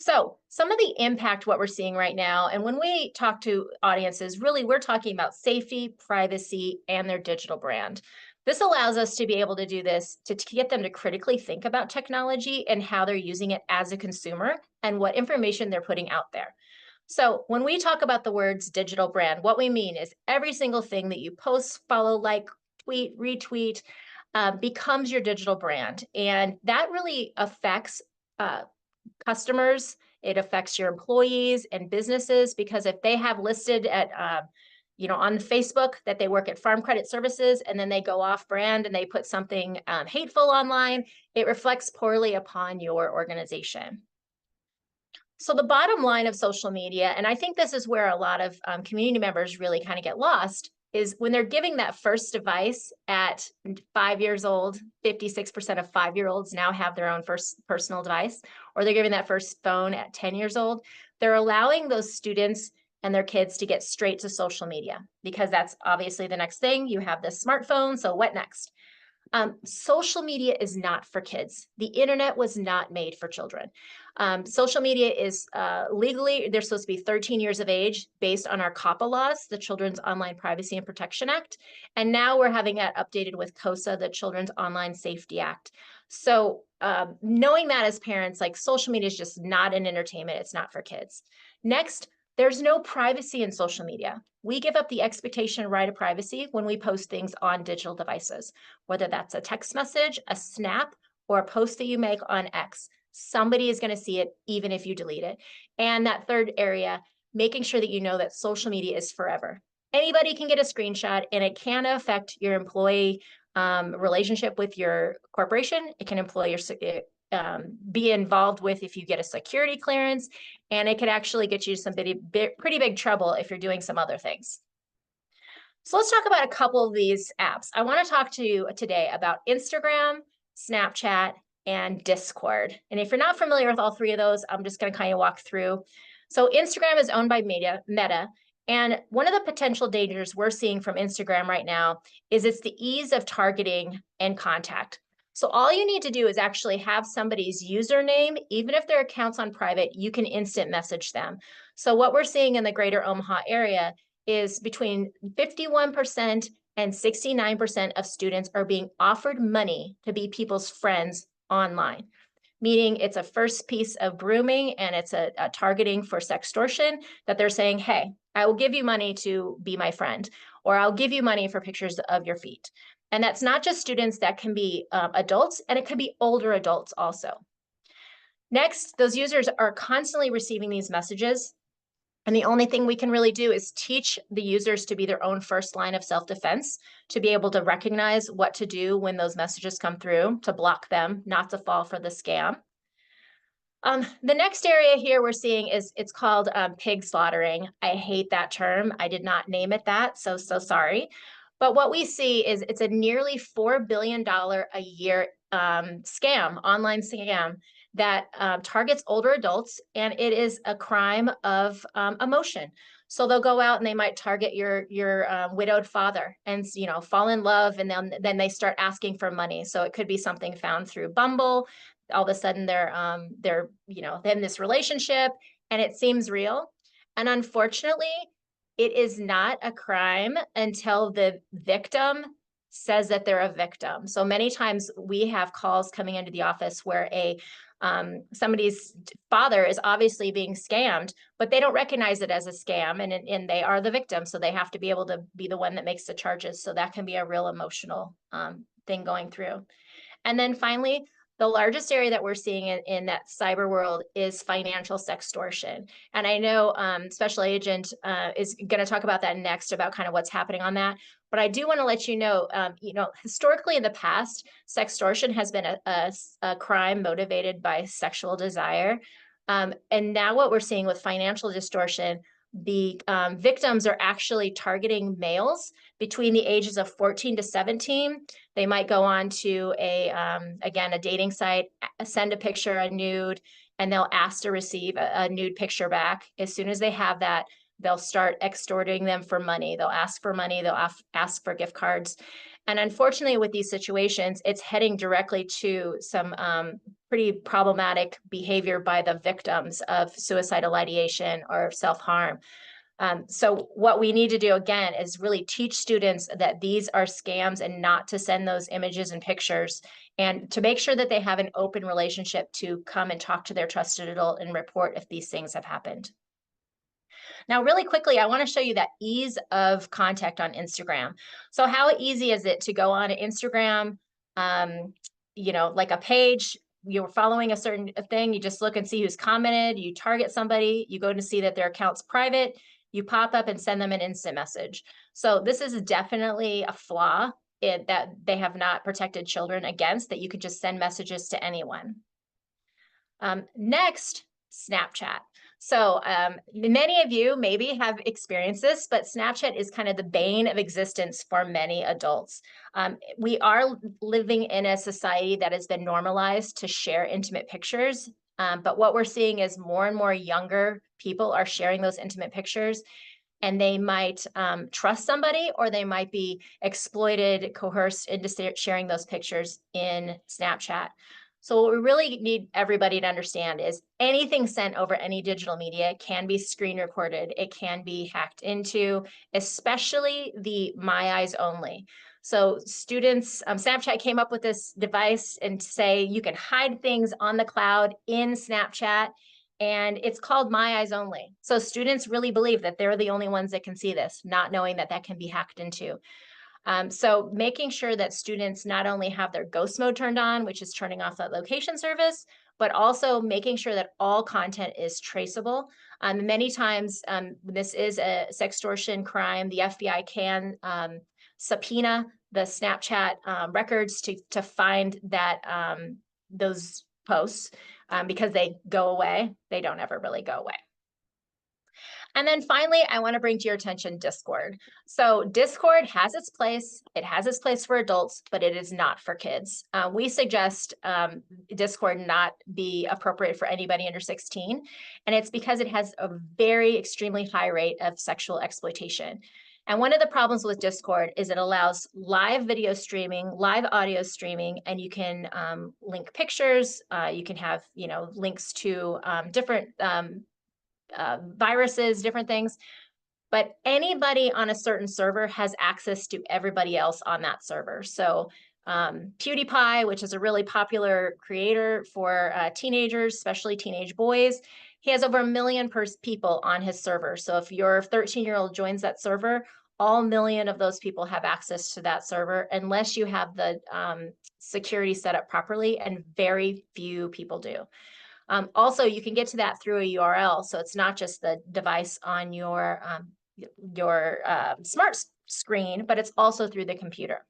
So some of the impact, what we're seeing right now, and when we talk to audiences, really we're talking about safety, privacy, and their digital brand. This allows us to be able to do this to get them to critically think about technology and how they're using it as a consumer and what information they're putting out there. So when we talk about the words digital brand, what we mean is every single thing that you post, follow, like, tweet, retweet, becomes your digital brand. And that really affects customers, it affects your employees and businesses, because if they have listed at, on Facebook that they work at Farm Credit Services, and then they go off brand and they put something hateful online, it reflects poorly upon your organization. So the bottom line of social media, and I think this is where a lot of community members really kind of get lost, is when they're giving that first device at 5 years old. 56% of 5-year-olds now have their own first personal device, or they're giving that first phone at 10 years old. They're allowing those students and their kids to get straight to social media, because that's obviously the next thing. You have this smartphone, so what next? Social media is not for kids. The internet was not made for children. Social media is legally, they're supposed to be 13 years of age based on our COPPA laws, the Children's Online Privacy and Protection Act. And now we're having that updated with COSA, the Children's Online Safety Act. So knowing that as parents, like, social media is just not an entertainment, it's not for kids. Next, There's no privacy in social media. We give up the expectation of right of privacy when we post things on digital devices, whether that's a text message, a snap, or a post that you make on X. Somebody is going to see it even if you delete it. And that third area, making sure that you know that social media is forever. Anybody can get a screenshot, and it can affect your employee relationship with your corporation. It can be involved with if you get a security clearance, and it could actually get you some pretty big trouble if you're doing some other things. So let's talk about a couple of these apps. I want to talk to you today about Instagram, Snapchat, and Discord. And if you're not familiar with all three of those, I'm just going to kind of walk through. So Instagram is owned by Meta, and one of the potential dangers we're seeing from Instagram right now is it's the ease of targeting and contact. So all you need to do is actually have somebody's username, even if their account's on private, you can instant message them. So what we're seeing in the greater Omaha area is between 51% and 69% of students are being offered money to be people's friends online, meaning it's a first piece of grooming and it's a targeting for sextortion that they're saying, hey, I will give you money to be my friend, or I'll give you money for pictures of your feet. And that's not just students, that can be adults, and it could be older adults also. Next, those users are constantly receiving these messages. And the only thing we can really do is teach the users to be their own first line of self-defense, to be able to recognize what to do when those messages come through, to block them, not to fall for the scam. The next area here we're seeing is it's called pig slaughtering. I hate that term. I did not name it that, so sorry. But what we see is it's a nearly $4 billion a year scam, online scam that targets older adults, and it is a crime of emotion. So they'll go out and they might target your widowed father and fall in love, and then they start asking for money. So it could be something found through Bumble. All of a sudden they're in this relationship and it seems real. And unfortunately, it is not a crime until the victim says that they're a victim. So many times we have calls coming into the office where somebody's father is obviously being scammed, but they don't recognize it as a scam, and they are the victim. So they have to be able to be the one that makes the charges. So that can be a real emotional thing going through. And then finally, the largest area that we're seeing in that cyber world is financial sextortion. And I know Special Agent is going to talk about that next, about kind of what's happening on that. But I do want to let you know, historically in the past, sextortion has been a crime motivated by sexual desire. And now what we're seeing with financial distortion, the victims are actually targeting males between the ages of 14 to 17. They might go on to again, a dating site, send a picture, a nude, and they'll ask to receive a nude picture back. As soon as they have that, they'll start extorting them for money. They'll ask for money. They'll ask for gift cards. And unfortunately, with these situations, it's heading directly to some pretty problematic behavior by the victims of suicidal ideation or self-harm. So what we need to do, again, is really teach students that these are scams and not to send those images and pictures, and to make sure that they have an open relationship to come and talk to their trusted adult and report if these things have happened. Now, really quickly, I want to show you that ease of contact on Instagram. So how easy is it to go on Instagram, like a page, you're following a certain thing, you just look and see who's commented, you target somebody, you go to see that their account's private, you pop up and send them an instant message. So this is definitely a flaw that they have not protected children against, that you could just send messages to anyone. Next, Snapchat. So many of you maybe have experienced this, but Snapchat is kind of the bane of existence for many adults. We are living in a society that has been normalized to share intimate pictures, but what we're seeing is more and more younger people are sharing those intimate pictures, and they might trust somebody, or they might be exploited, coerced into sharing those pictures in Snapchat. So what we really need everybody to understand is anything sent over any digital media can be screen recorded. It can be hacked into, especially the My Eyes Only. So students, Snapchat came up with this device and say you can hide things on the cloud in Snapchat. and it's called My Eyes Only. So students really believe that they're the only ones that can see this, not knowing that that can be hacked into. So making sure that students not only have their ghost mode turned on, which is turning off that location service, but also making sure that all content is traceable. Many times, this is a sextortion crime. The FBI can subpoena the Snapchat records to find that those posts because they go away. They don't ever really go away. And then finally, I want to bring to your attention Discord. So Discord has its place. It has its place for adults, but it is not for kids. We suggest Discord not be appropriate for anybody under 16. And it's because it has a very extremely high rate of sexual exploitation. And one of the problems with Discord is it allows live video streaming, live audio streaming, and you can link pictures. You can have, links to different viruses, different things. But anybody on a certain server has access to everybody else on that server. So PewDiePie, which is a really popular creator for teenagers, especially teenage boys, he has over 1 million people on his server. So if your 13-year-old joins that server, all 1 million of those people have access to that server, unless you have the security set up properly, and very few people do. Also, you can get to that through a URL, so it's not just the device on your smart screen, but it's also through the computer.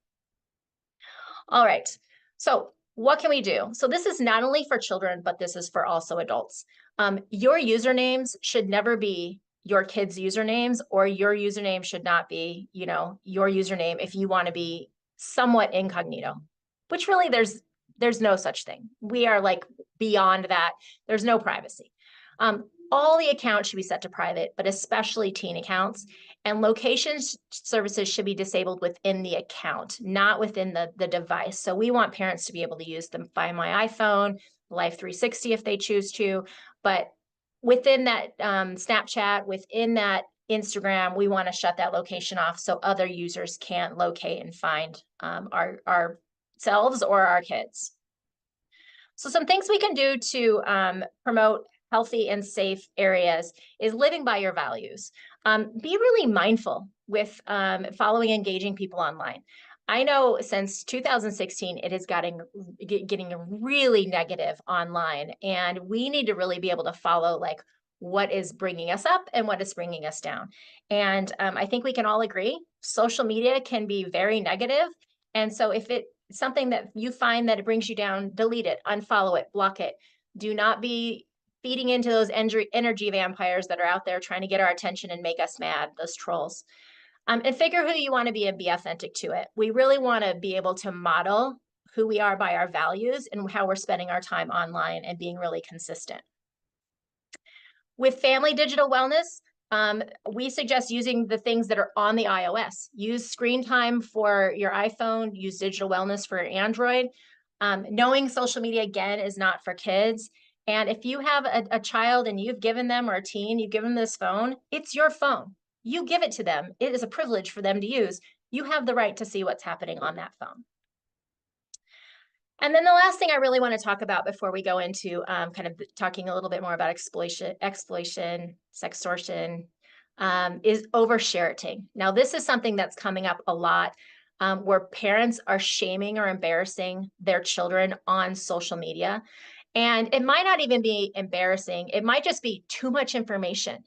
All right, so what can we do? So this is not only for children, but this is for also adults. Your usernames should never be your kids' usernames, or your username should not be, your username if you want to be somewhat incognito, which really there's no such thing. We are like beyond that. There's no privacy. All the accounts should be set to private, but especially teen accounts. And location services should be disabled within the account, not within the device. So we want parents to be able to use them Find My iPhone, Life 360 if they choose to. But within that Snapchat, within that Instagram, we want to shut that location off so other users can't locate and find ourselves or our kids. So some things we can do to promote healthy and safe areas is living by your values. Be really mindful with following engaging people online. I know since 2016, it is getting really negative online, and we need to really be able to follow like what is bringing us up and what is bringing us down. And I think we can all agree, social media can be very negative. And so if it's something that you find that it brings you down, delete it, unfollow it, block it. Do not be feeding into those energy vampires that are out there trying to get our attention and make us mad, those trolls. And figure who you want to be and be authentic to it. We really want to be able to model who we are by our values and how we're spending our time online and being really consistent. With family digital wellness, we suggest using the things that are on the iOS. Use screen time for your iPhone, use digital wellness for your Android. Knowing social media, again, is not for kids. And if you have a child and you've given them, or a teen, you've given them this phone, it's your phone. You give it to them. It is a privilege for them to use. You have the right to see what's happening on that phone. And then the last thing I really want to talk about before we go into kind of talking a little bit more about exploitation, sextortion, is oversharing. Now, this is something that's coming up a lot where parents are shaming or embarrassing their children on social media. And it might not even be embarrassing. It might just be too much information.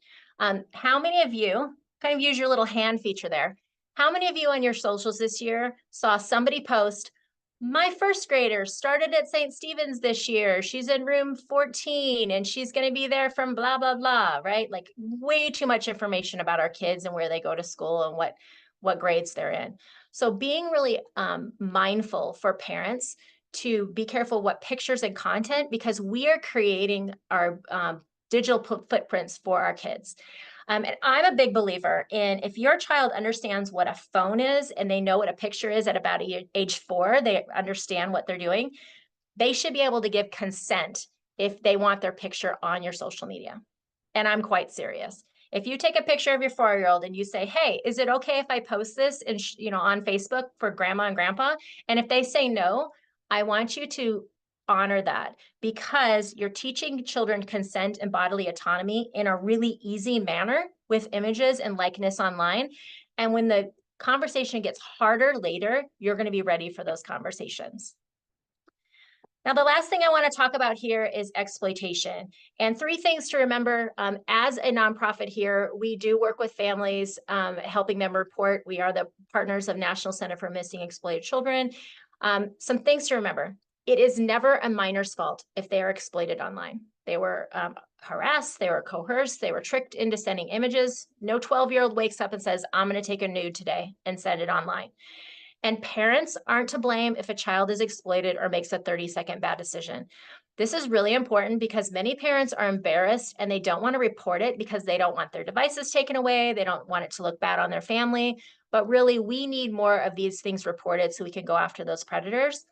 How many of you, kind of use your little hand feature there, how many of you on your socials this year saw somebody post, my first grader started at St. Stephen's this year. She's in room 14 and she's going to be there from blah, blah, blah, right? Like way too much information about our kids and where they go to school and what grades they're in. So being really mindful for parents to be careful what pictures and content, because we are creating our digital footprints for our kids. And I'm a big believer in, if your child understands what a phone is and they know what a picture is at about age 4, they understand what they're doing, they should be able to give consent if they want their picture on your social media. And I'm quite serious. If you take a picture of your 4-year-old and you say, hey, is it okay if I post this on Facebook for grandma and grandpa? And if they say no, I want you to honor that, because you're teaching children consent and bodily autonomy in a really easy manner with images and likeness online. And when the conversation gets harder later, you're going to be ready for those conversations. Now, the last thing I want to talk about here is exploitation. And 3 things to remember. As a nonprofit here, we do work with families, helping them report. We are the partners of National Center for Missing and Exploited Children. Some things to remember. It is never a minor's fault if they are exploited online. They were harassed, they were coerced, they were tricked into sending images. No 12-year-old wakes up and says, I'm going to take a nude today and send it online. And parents aren't to blame if a child is exploited or makes a 30-second bad decision. This is really important because many parents are embarrassed and they don't want to report it because they don't want their devices taken away. They don't want it to look bad on their family. But really, we need more of these things reported so we can go after those predators.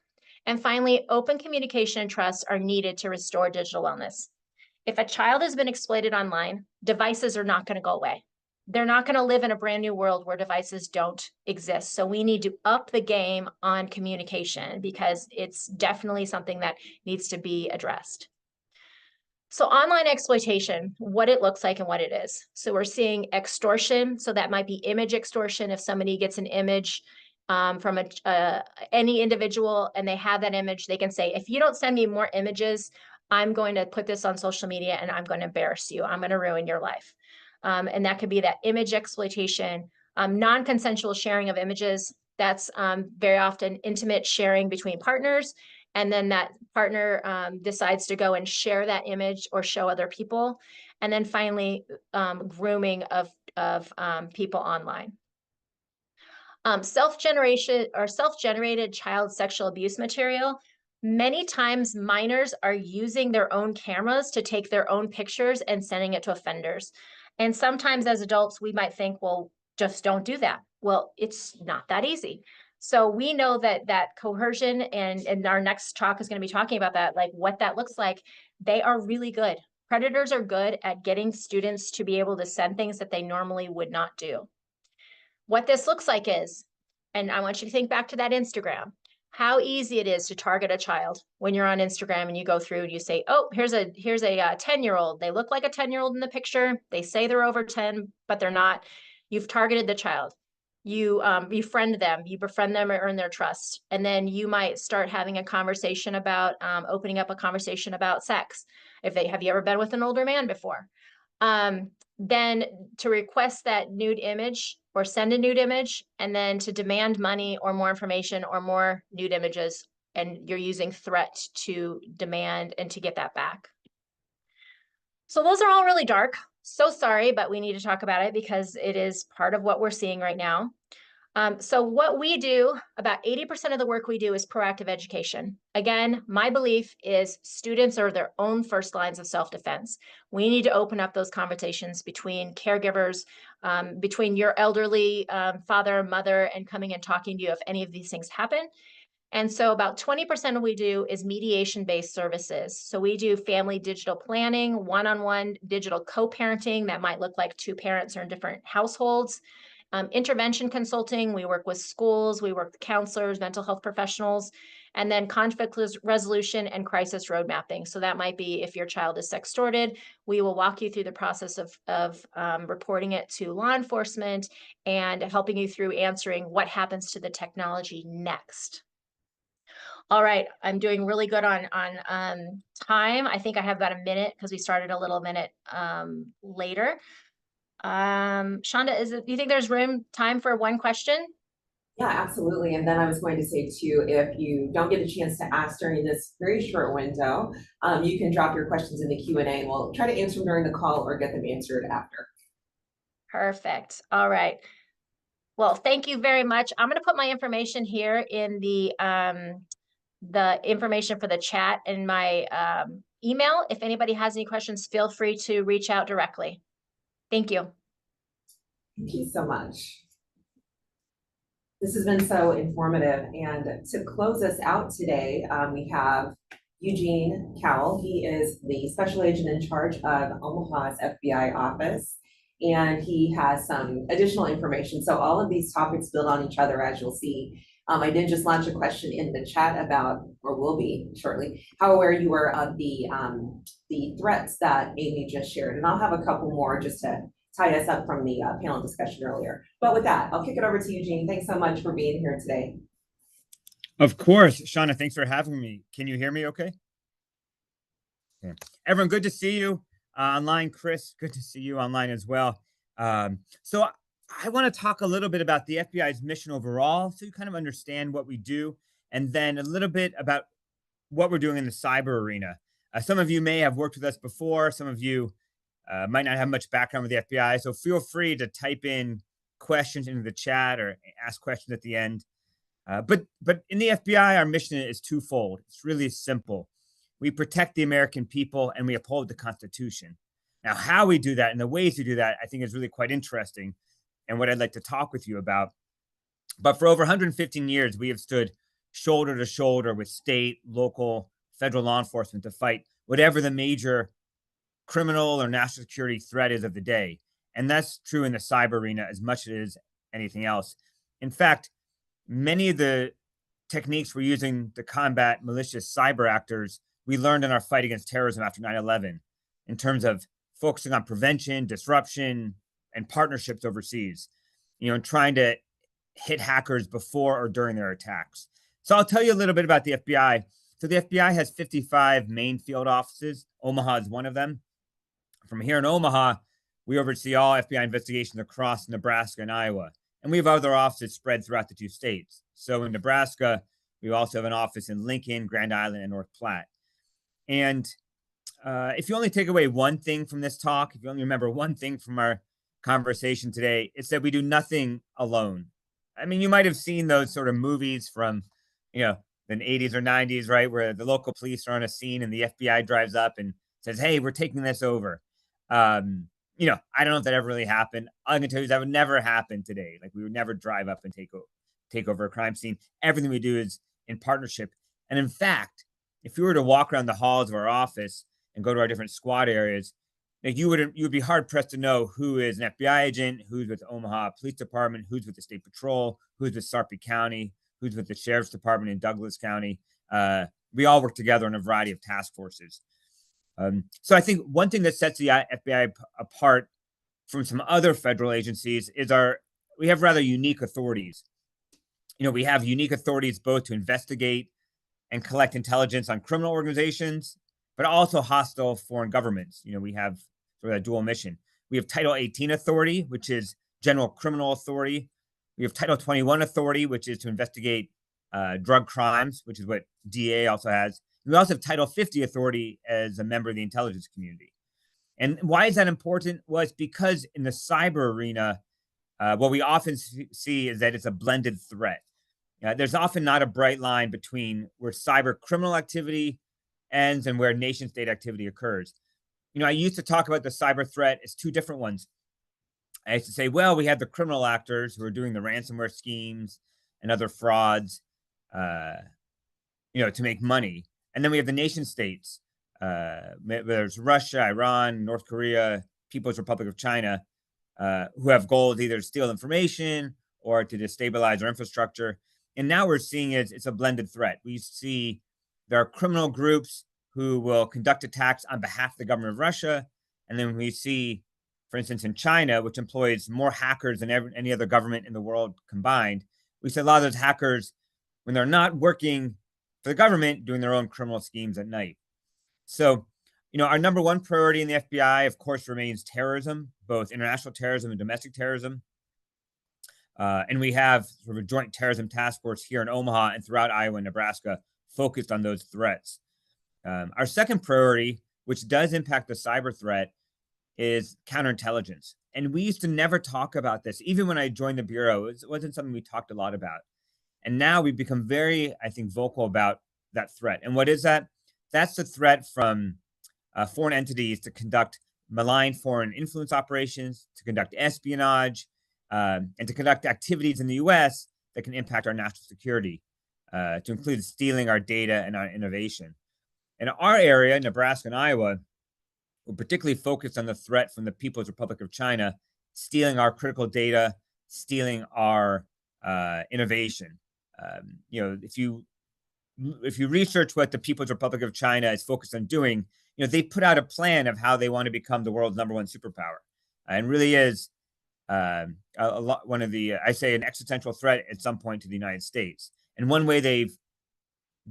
And finally, open communication and trust are needed to restore digital wellness. If a child has been exploited online, devices are not going to go away. They're not going to live in a brand new world where devices don't exist. So we need to up the game on communication because it's definitely something that needs to be addressed. So online exploitation, what it looks like and what it is. So we're seeing extortion. So that might be image extortion. If somebody gets an image from any individual and they have that image, they can say, if you don't send me more images, I'm going to put this on social media and I'm going to embarrass you. I'm going to ruin your life. And that could be that image exploitation, non-consensual sharing of images. That's very often intimate sharing between partners. And then that partner decides to go and share that image or show other people. And then finally, grooming of people online. Self-generated child sexual abuse material. Many times minors are using their own cameras to take their own pictures and sending it to offenders. And sometimes as adults, we might think, well, just don't do that. Well, it's not that easy. So we know that coercion, and our next talk is going to be talking about that, like what that looks like. They are really good. Predators are good at getting students to be able to send things that they normally would not do. What this looks like is, and I want you to think back to that Instagram, how easy it is to target a child when you're on Instagram and you go through and you say, oh, here's a 10-year-old. They look like a 10-year-old in the picture. They say they're over 10, but they're not. You've targeted the child. You befriend them, you befriend them or earn their trust. And then you might start having a conversation about, opening up a conversation about sex. Have you ever been with an older man before? Then to request that nude image or send a nude image, and then to demand money or more information or more nude images, and you're using threat to demand and to get that back. So those are all really dark. So sorry, but we need to talk about it because it is part of what we're seeing right now. So what we do, about 80% of the work we do is proactive education. Again, my belief is students are their own first lines of self-defense. We need to open up those conversations between caregivers, between your elderly father, mother, and coming and talking to you if any of these things happen. And so about 20% of what we do is mediation-based services. So we do family digital planning, one-on-one digital co-parenting that might look like 2 parents are in different households. Intervention consulting, we work with schools, we work with counselors, mental health professionals, and then conflict resolution and crisis road mapping. So that might be if your child is sextorted, we will walk you through the process of reporting it to law enforcement and helping you through answering what happens to the technology next. All right, I'm doing really good on time. I think I have about a minute because we started a little minute later. Shonda, do you think there's time for one question? Yeah, absolutely. And then I was going to say too, if you don't get a chance to ask during this very short window, you can drop your questions in the Q&A and we'll try to answer them during the call or get them answered after. Perfect. All right. Well, thank you very much. I'm going to put my information here in the information for the chat and my email. If anybody has any questions, feel free to reach out directly. Thank you. Thank you so much. This has been so informative. And to close us out today, we have Eugene Cowell. He is the special agent in charge of Omaha's FBI office, and he has some additional information. So all of these topics build on each other, as you'll see. I did just launch a question in the chat about, or will be shortly, how aware you were of the threats that Amy just shared. And I'll have a couple more just to tie us up from the panel discussion earlier. But with that, I'll kick it over to Eugene. Thanks so much for being here today. Of course, Shauna, thanks for having me. Can you hear me okay? Yeah. Everyone, good to see you online. Chris, good to see you online as well. So I want to talk a little bit about the FBI's mission overall, so you kind of understand what we do, and then a little bit about what we're doing in the cyber arena. Some of you may have worked with us before. Some of you might not have much background with the FBI, so feel free to type in questions into the chat or ask questions at the end. But in the FBI, our mission is twofold. It's really simple. We protect the American people and we uphold the Constitution. Now, how we do that and the ways we do that, I think is really quite interesting and what I'd like to talk with you about. But for over 115 years, we have stood shoulder to shoulder with state, local, federal law enforcement to fight whatever the major criminal or national security threat is of the day. And that's true in the cyber arena as much as anything else. In fact, many of the techniques we're using to combat malicious cyber actors, we learned in our fight against terrorism after 9/11 in terms of focusing on prevention, disruption, and partnerships overseas, and trying to hit hackers before or during their attacks. So I'll tell you a little bit about the FBI. So the FBI has 55 main field offices. Omaha is one of them. From here in Omaha, we oversee all FBI investigations across Nebraska and Iowa. And we have other offices spread throughout the two states. So in Nebraska, we also have an office in Lincoln, Grand Island, and North Platte. And if you only take away one thing from this talk, if you only remember one thing from our conversation today, it's that we do nothing alone. I mean, you might have seen those sort of movies from, the 80s or 90s, right? Where the local police are on a scene and the FBI drives up and says, hey, we're taking this over. I don't know if that ever really happened. All I can tell you is that would never happen today. Like, we would never drive up and take over a crime scene. Everything we do is in partnership. And in fact, if you were to walk around the halls of our office and go to our different squad areas, like, you would be hard pressed to know who is an FBI agent, who's with Omaha Police Department, who's with the State Patrol, who's with Sarpy County, who's with the Sheriff's Department in Douglas County. We all work together in a variety of task forces. So I think one thing that sets the FBI apart from some other federal agencies is we have rather unique authorities. We have unique authorities both to investigate and collect intelligence on criminal organizations, but also hostile foreign governments. We have sort of a dual mission. We have Title 18 authority, which is general criminal authority. We have Title 21 authority, which is to investigate drug crimes, which is what DA also has. We also have Title 50 authority as a member of the intelligence community. And why is that important? Well, it's because in the cyber arena, what we often see is that it's a blended threat. There's often not a bright line between where cyber criminal activity ends and where nation state activity occurs. I used to talk about the cyber threat as two different ones. I used to say, well, we have the criminal actors who are doing the ransomware schemes and other frauds, to make money. And then we have the nation states. There's Russia, Iran, North Korea, People's Republic of China, who have goals either to steal information or to destabilize our infrastructure. And now we're seeing it's a blended threat. We see there are criminal groups who will conduct attacks on behalf of the government of Russia. And then we see, for instance, in China, which employs more hackers than any other government in the world combined, we see a lot of those hackers, when they're not working for the government, doing their own criminal schemes at night. So, our number one priority in the FBI, of course, remains terrorism, both international terrorism and domestic terrorism. And we have sort of a joint terrorism task force here in Omaha and throughout Iowa and Nebraska focused on those threats. Our second priority, which does impact the cyber threat, is counterintelligence. And we used to never talk about this. Even when I joined the Bureau, it wasn't something we talked a lot about. And now we've become very, I think, vocal about that threat. And what is that? That's the threat from foreign entities to conduct malign foreign influence operations, to conduct espionage, and to conduct activities in the U.S. that can impact our national security, to include stealing our data and our innovation. In our area, Nebraska and Iowa, we're particularly focused on the threat from the People's Republic of China, stealing our critical data, stealing our innovation. You know, if you research what the People's Republic of China is focused on doing, you know, they put out a plan of how they want to become the world's #1 superpower, and really is a lot one of the I say an existential threat at some point to the United States. And one way they've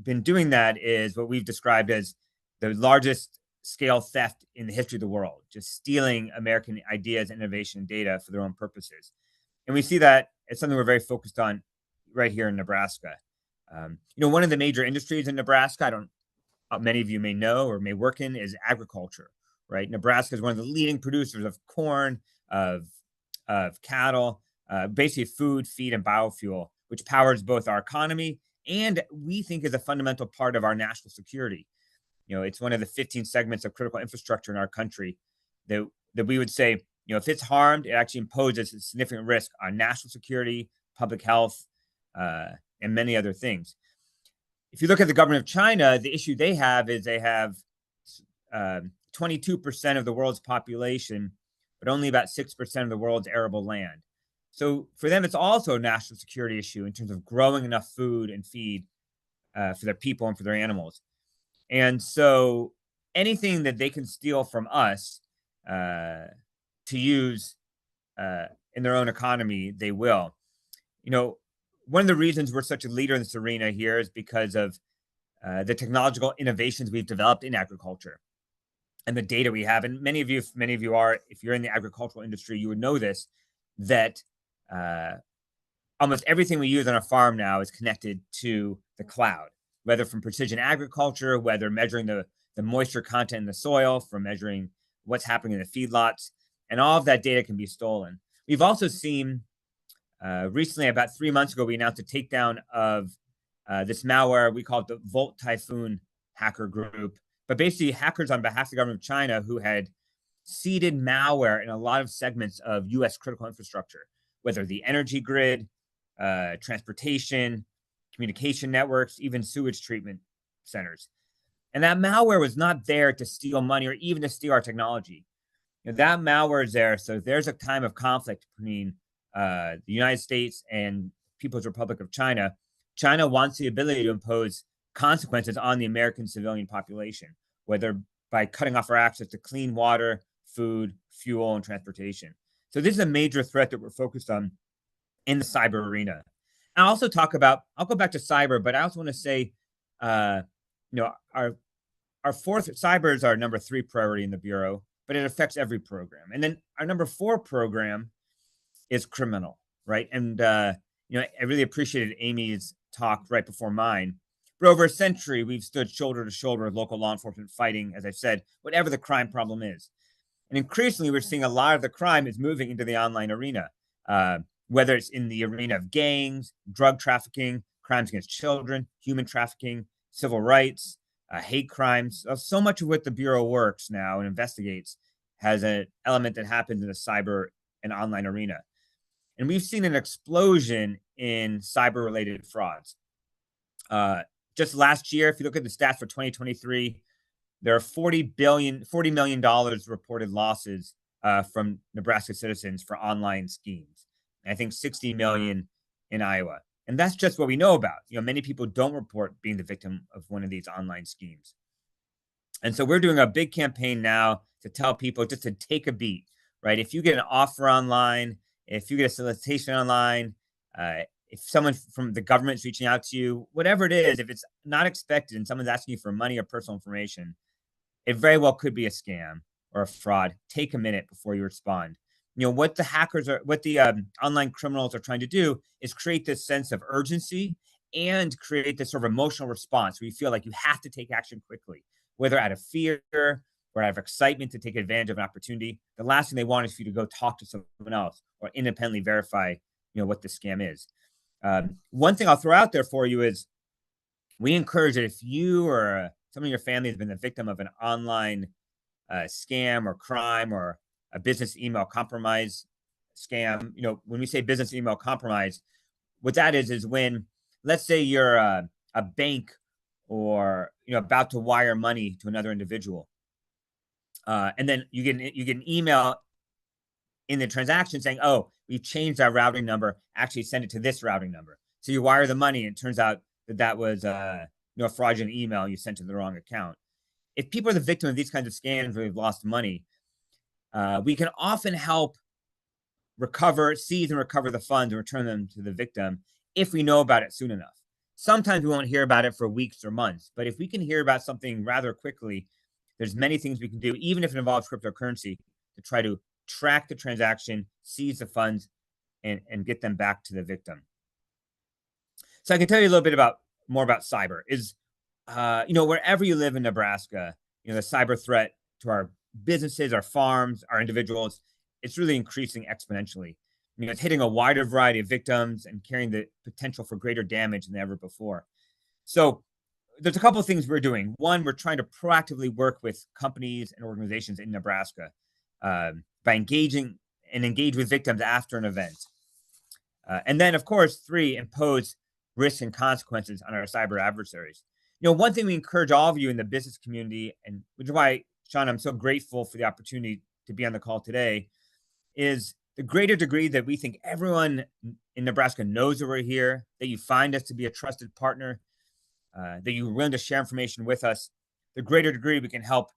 been doing that is what we've described as the largest scale theft in the history of the world, just stealing American ideas, innovation, and data for their own purposes. And we see that it's something we're very focused on right here in Nebraska. You know, one of the major industries in Nebraska, I don't, many of you may know or may work in, is agriculture, right? Nebraska is one of the leading producers of corn, of cattle, basically food, feed, and biofuel, which powers both our economy and we think is a fundamental part of our national security. You know, it's one of the 15 segments of critical infrastructure in our country that we would say, you know, if it's harmed, it actually imposes a significant risk on national security, public health, and many other things. If you look at the government of China, the issue they have is they have 22% of the world's population, but only about 6% of the world's arable land. So for them, it's also a national security issue in terms of growing enough food and feed for their people and for their animals. And so anything that they can steal from us to use in their own economy, they will. You know, one of the reasons we're such a leader in this arena here is because of the technological innovations we've developed in agriculture and the data we have. And many of you are, if you're in the agricultural industry, you would know this, that almost everything we use on a farm now is connected to the cloud, whether from precision agriculture, whether measuring the moisture content in the soil, from measuring what's happening in the feedlots, and all of that data can be stolen. We've also seen recently, about 3 months ago, we announced a takedown of this malware. We call it the Volt Typhoon hacker group, but basically hackers on behalf of the government of China who had seeded malware in a lot of segments of US critical infrastructure, whether the energy grid, transportation, communication networks, even sewage treatment centers. And that malware was not there to steal money or even to steal our technology. You know, that malware is there. So there's a time of conflict between the United States and People's Republic of China. China wants the ability to impose consequences on the American civilian population, whether by cutting off our access to clean water, food, fuel, and transportation. So this is a major threat that we're focused on in the cyber arena. And I'll also talk about, I'll go back to cyber, but I also want to say, you know, our fourth, cyber is our #3 priority in the Bureau, but it affects every program. And then our #4 program is criminal, right? And, you know, I really appreciated Amy's talk right before mine. For over a century, we've stood shoulder to shoulder with local law enforcement fighting, as I said, whatever the crime problem is. And increasingly, we're seeing a lot of the crime is moving into the online arena, whether it's in the arena of gangs, drug trafficking, crimes against children, human trafficking, civil rights, hate crimes. So much of what the Bureau works now and investigates has an element that happens in the cyber and online arena. And we've seen an explosion in cyber-related frauds. Just last year, if you look at the stats for 2023, there are $40 million reported losses from Nebraska citizens for online schemes. And I think 60 million in Iowa. And that's just what we know about. You know, many people don't report being the victim of one of these online schemes. And so we're doing a big campaign now to tell people just to take a beat, right? If you get an offer online, if you get a solicitation online, if someone from the government is reaching out to you, whatever it is, if it's not expected and someone's asking you for money or personal information, it very well could be a scam or a fraud. Take a minute before you respond. You know, what the hackers are, what the online criminals are trying to do is create this sense of urgency and create this sort of emotional response where you feel like you have to take action quickly, whether out of fear or out of excitement to take advantage of an opportunity. The last thing they want is for you to go talk to someone else or independently verify, you know, what the scam is. One thing I'll throw out there for you is we encourage that if you or someone in your family has been the victim of an online scam or crime or a business email compromise scam, you know, when we say business email compromise, what that is when, let's say you're a bank or, you know, about to wire money to another individual. And then you get an email in the transaction saying, oh, we've changed our routing number, actually send it to this routing number. So you wire the money, and it turns out that that was a fraudulent email you sent to the wrong account. If people are the victim of these kinds of scams where they've lost money, we can often help seize and recover the funds and return them to the victim if we know about it soon enough. Sometimes we won't hear about it for weeks or months, but if we can hear about something rather quickly, there's many things we can do, even if it involves cryptocurrency, to try to track the transaction, seize the funds, and get them back to the victim. So I can tell you a little bit more about cyber. Wherever you live in Nebraska, the cyber threat to our businesses, our farms, our individuals, it's really increasing exponentially. It's hitting a wider variety of victims and carrying the potential for greater damage than ever before. So there's a couple of things we're doing. One, we're trying to proactively work with companies and organizations in Nebraska by engage with victims after an event. And then, of course, 3, impose risks and consequences on our cyber adversaries. One thing we encourage all of you in the business community, and which is why, Sean, I'm so grateful for the opportunity to be on the call today, is the greater degree that we think everyone in Nebraska knows that we're here, that you find us to be a trusted partner, that you're willing to share information with us, the greater degree we can help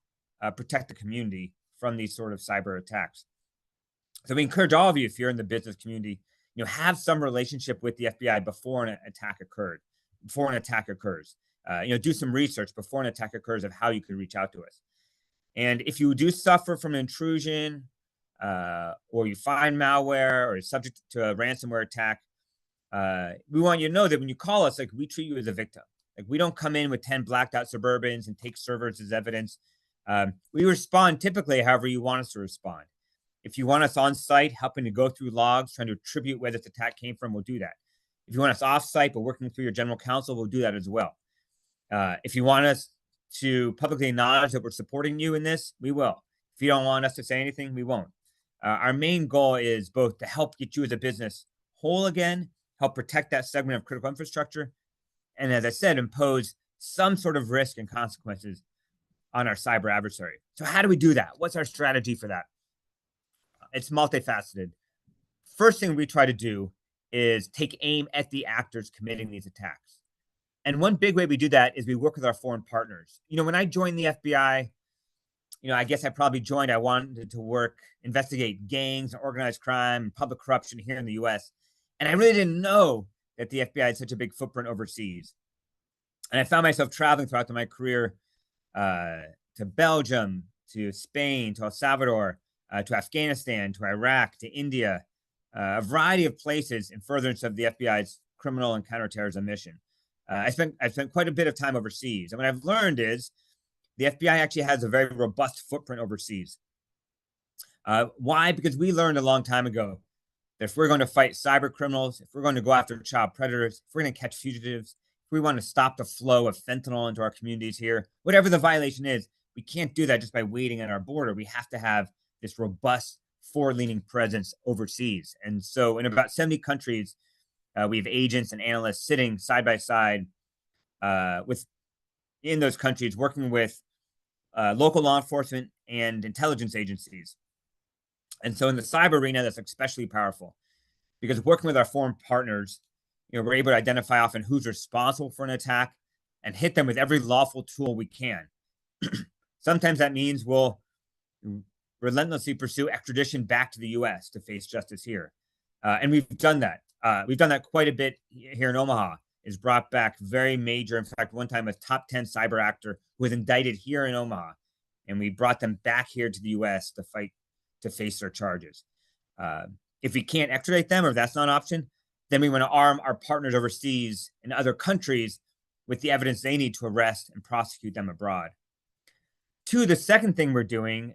protect the community from these sort of cyber attacks. So we encourage all of you, if you're in the business community, have some relationship with the FBI before an attack occurs. Do some research before an attack occurs of how you could reach out to us. And if you do suffer from an intrusion, or you find malware, or is subject to a ransomware attack, we want you to know that when you call us, we treat you as a victim. We don't come in with 10 blacked out Suburbans and take servers as evidence. We respond typically however you want us to respond. If you want us on site, helping to go through logs, trying to attribute where this attack came from, we'll do that. If you want us off site, but working through your general counsel, we'll do that as well. If you want us to publicly acknowledge that we're supporting you in this, we will. If you don't want us to say anything, we won't. Our main goal is both to help get you as a business whole again, help protect that segment of critical infrastructure, and as I said, impose some sort of risk and consequences on our cyber adversary. So how do we do that? What's our strategy for that? It's multifaceted. First thing we try to do is take aim at the actors committing these attacks. And one big way we do that is we work with our foreign partners. When I joined the FBI, I guess I probably joined, I wanted to investigate gangs and organized crime and public corruption here in the US. And I really didn't know that the FBI had such a big footprint overseas. And I found myself traveling throughout my career to Belgium, to Spain, to El Salvador, to Afghanistan, to Iraq, to India, a variety of places in furtherance of the FBI's criminal and counterterrorism mission. I spent quite a bit of time overseas. And what I've learned is the FBI actually has a very robust footprint overseas. Why? Because we learned a long time ago that if we're going to fight cyber criminals, if we're going to go after child predators, if we're going to catch fugitives, if we want to stop the flow of fentanyl into our communities here, whatever the violation is, we can't do that just by waiting at our border. We have to have this robust forward-leaning presence overseas. And so in about 70 countries, we have agents and analysts sitting side by side in those countries, working with local law enforcement and intelligence agencies. And so in the cyber arena, that's especially powerful because working with our foreign partners, we're able to identify often who's responsible for an attack and hit them with every lawful tool we can. Sometimes that means we'll relentlessly pursue extradition back to the US to face justice here. And we've done that. We've done that quite a bit here in Omaha. Is brought back very major. In fact, one time a top 10 cyber actor who was indicted here in Omaha, and we brought them back here to the US to face their charges. If we can't extradite them, or if that's not an option, then we want to arm our partners overseas in other countries with the evidence they need to arrest and prosecute them abroad. 2, the second thing we're doing,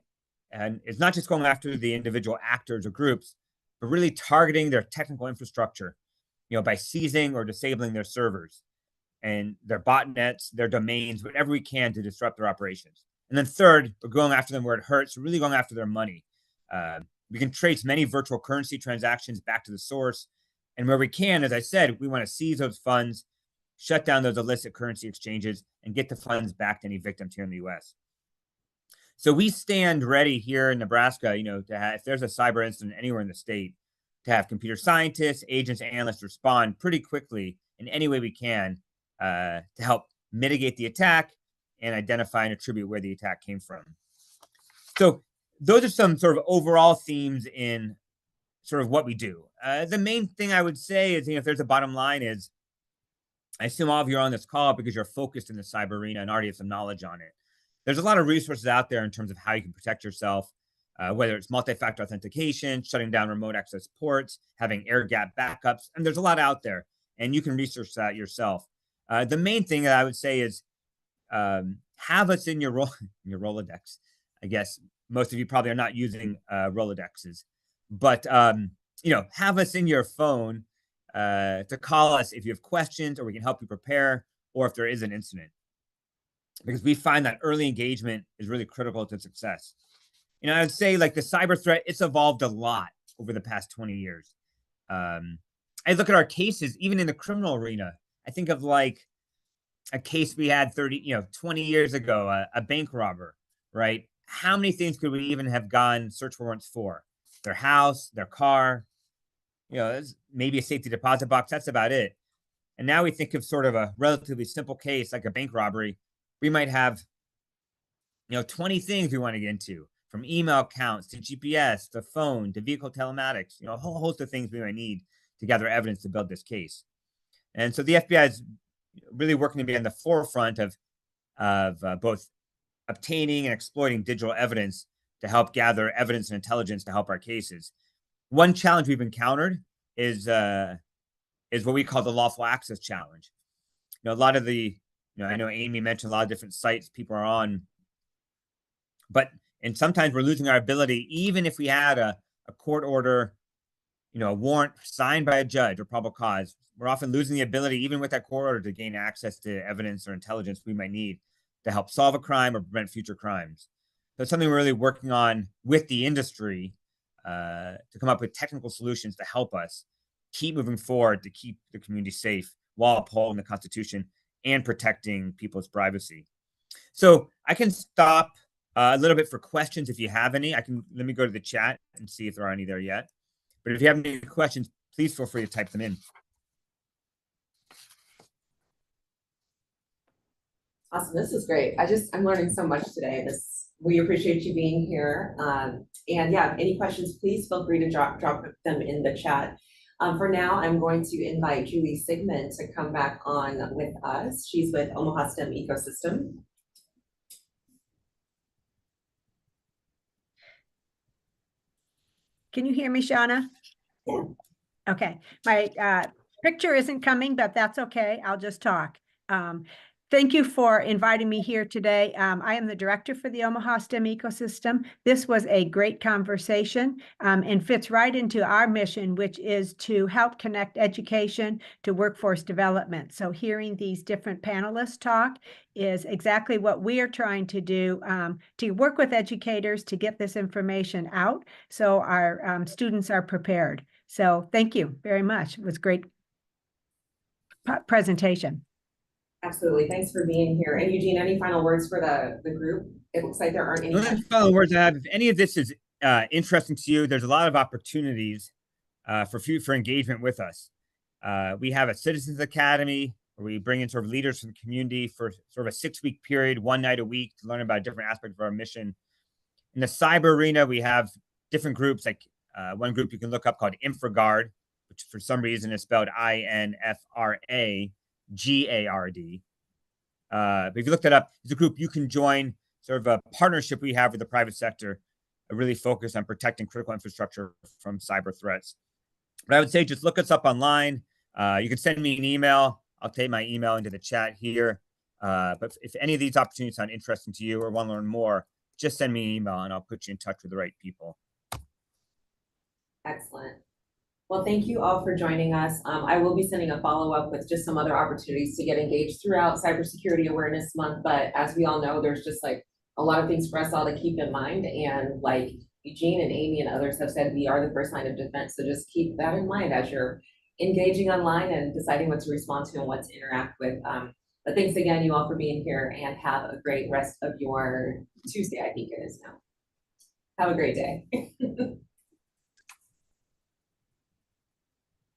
and it's not just going after the individual actors or groups, but really targeting their technical infrastructure, by seizing or disabling their servers and their botnets, their domains, whatever we can to disrupt their operations. And then 3rd, we're going after them where it hurts, we're really going after their money. We can trace many virtual currency transactions back to the source. And where we can, as I said, we want to seize those funds, shut down those illicit currency exchanges, and get the funds back to any victims here in the US. So we stand ready here in Nebraska, if there's a cyber incident anywhere in the state, to have computer scientists, agents, analysts respond pretty quickly in any way we can to help mitigate the attack and identify and attribute where the attack came from. So those are some sort of overall themes in sort of what we do. The main thing I would say is, if there's a bottom line is, I assume all of you are on this call because you're focused in the cyber arena and already have some knowledge on it. There's a lot of resources out there in terms of how you can protect yourself, whether it's multi-factor authentication, shutting down remote access ports, having air-gap backups, and there's a lot out there, and you can research that yourself. The main thing that I would say is have us in your Rolodex. I guess most of you probably are not using Rolodexes, but have us in your phone to call us if you have questions, or we can help you prepare, or if there is an incident. Because we find that early engagement is really critical to success. I would say, like, the cyber threat, it's evolved a lot over the past 20 years. I look at our cases, even in the criminal arena. I think of like a case we had 20 years ago, a bank robber, right? How many things could we even have gone search warrants for? Their house, their car, maybe a safety deposit box. That's about it. And now we think of sort of a relatively simple case like a bank robbery. We might have, 20 things we want to get into, from email accounts to GPS to phone to vehicle telematics, a whole host of things we might need to gather evidence to build this case. And so the FBI is really working to be on the forefront of both obtaining and exploiting digital evidence to help gather evidence and intelligence to help our cases. One challenge we've encountered is what we call the lawful access challenge. A lot of the, I know Amy mentioned a lot of different sites people are on, and sometimes we're losing our ability, even if we had a court order, a warrant signed by a judge or probable cause, we're often losing the ability, even with that court order, to gain access to evidence or intelligence we might need to help solve a crime or prevent future crimes. So it's something we're really working on with the industry to come up with technical solutions to help us keep moving forward, to keep the community safe while upholding the Constitution and protecting people's privacy. So I can stop a little bit for questions if you have any. Let me go to the chat and see if there are any there yet. But if you have any questions, please feel free to type them in. Awesome, this is great. I'm learning so much today. We appreciate you being here. And yeah, any questions, please feel free to drop them in the chat. For now, I'm going to invite Julie Sigmund to come back on with us. She's with Omaha STEM Ecosystem. Can you hear me, Shauna? Yeah. Okay, my picture isn't coming, but that's okay. I'll just talk. Thank you for inviting me here today. I am the director for the Omaha STEM Ecosystem. This was a great conversation and fits right into our mission, which is to help connect education to workforce development. So hearing these different panelists talk is exactly what we are trying to do, to work with educators to get this information out so our students are prepared. So thank you very much. It was a great presentation. Absolutely. Thanks for being here. And Eugene, any final words for the group? It looks like there aren't any. The final words I have, if any of this is interesting to you, there's a lot of opportunities for engagement with us. We have a Citizens Academy where we bring in sort of leaders from the community for sort of a 6-week period, one night a week, to learn about different aspects of our mission. In the cyber arena, we have different groups, like one group you can look up called InfraGard, which for some reason is spelled INFRAGARD. But if you look that up, it's a group you can join, sort of a partnership we have with the private sector, really focused on protecting critical infrastructure from cyber threats. But I would say just look us up online. You can send me an email. I'll take my email into the chat here. But if any of these opportunities sound interesting to you or want to learn more, just send me an email and I'll put you in touch with the right people. Excellent. Well, thank you all for joining us. I will be sending a follow-up with just some other opportunities to get engaged throughout Cybersecurity Awareness Month. But as we all know, there's just like a lot of things for us all to keep in mind. And like Eugene and Amy and others have said, we are the first line of defense. So just keep that in mind as you're engaging online and deciding what to respond to and what to interact with. But thanks again, you all, for being here, and have a great rest of your Tuesday, I think it is now. Have a great day.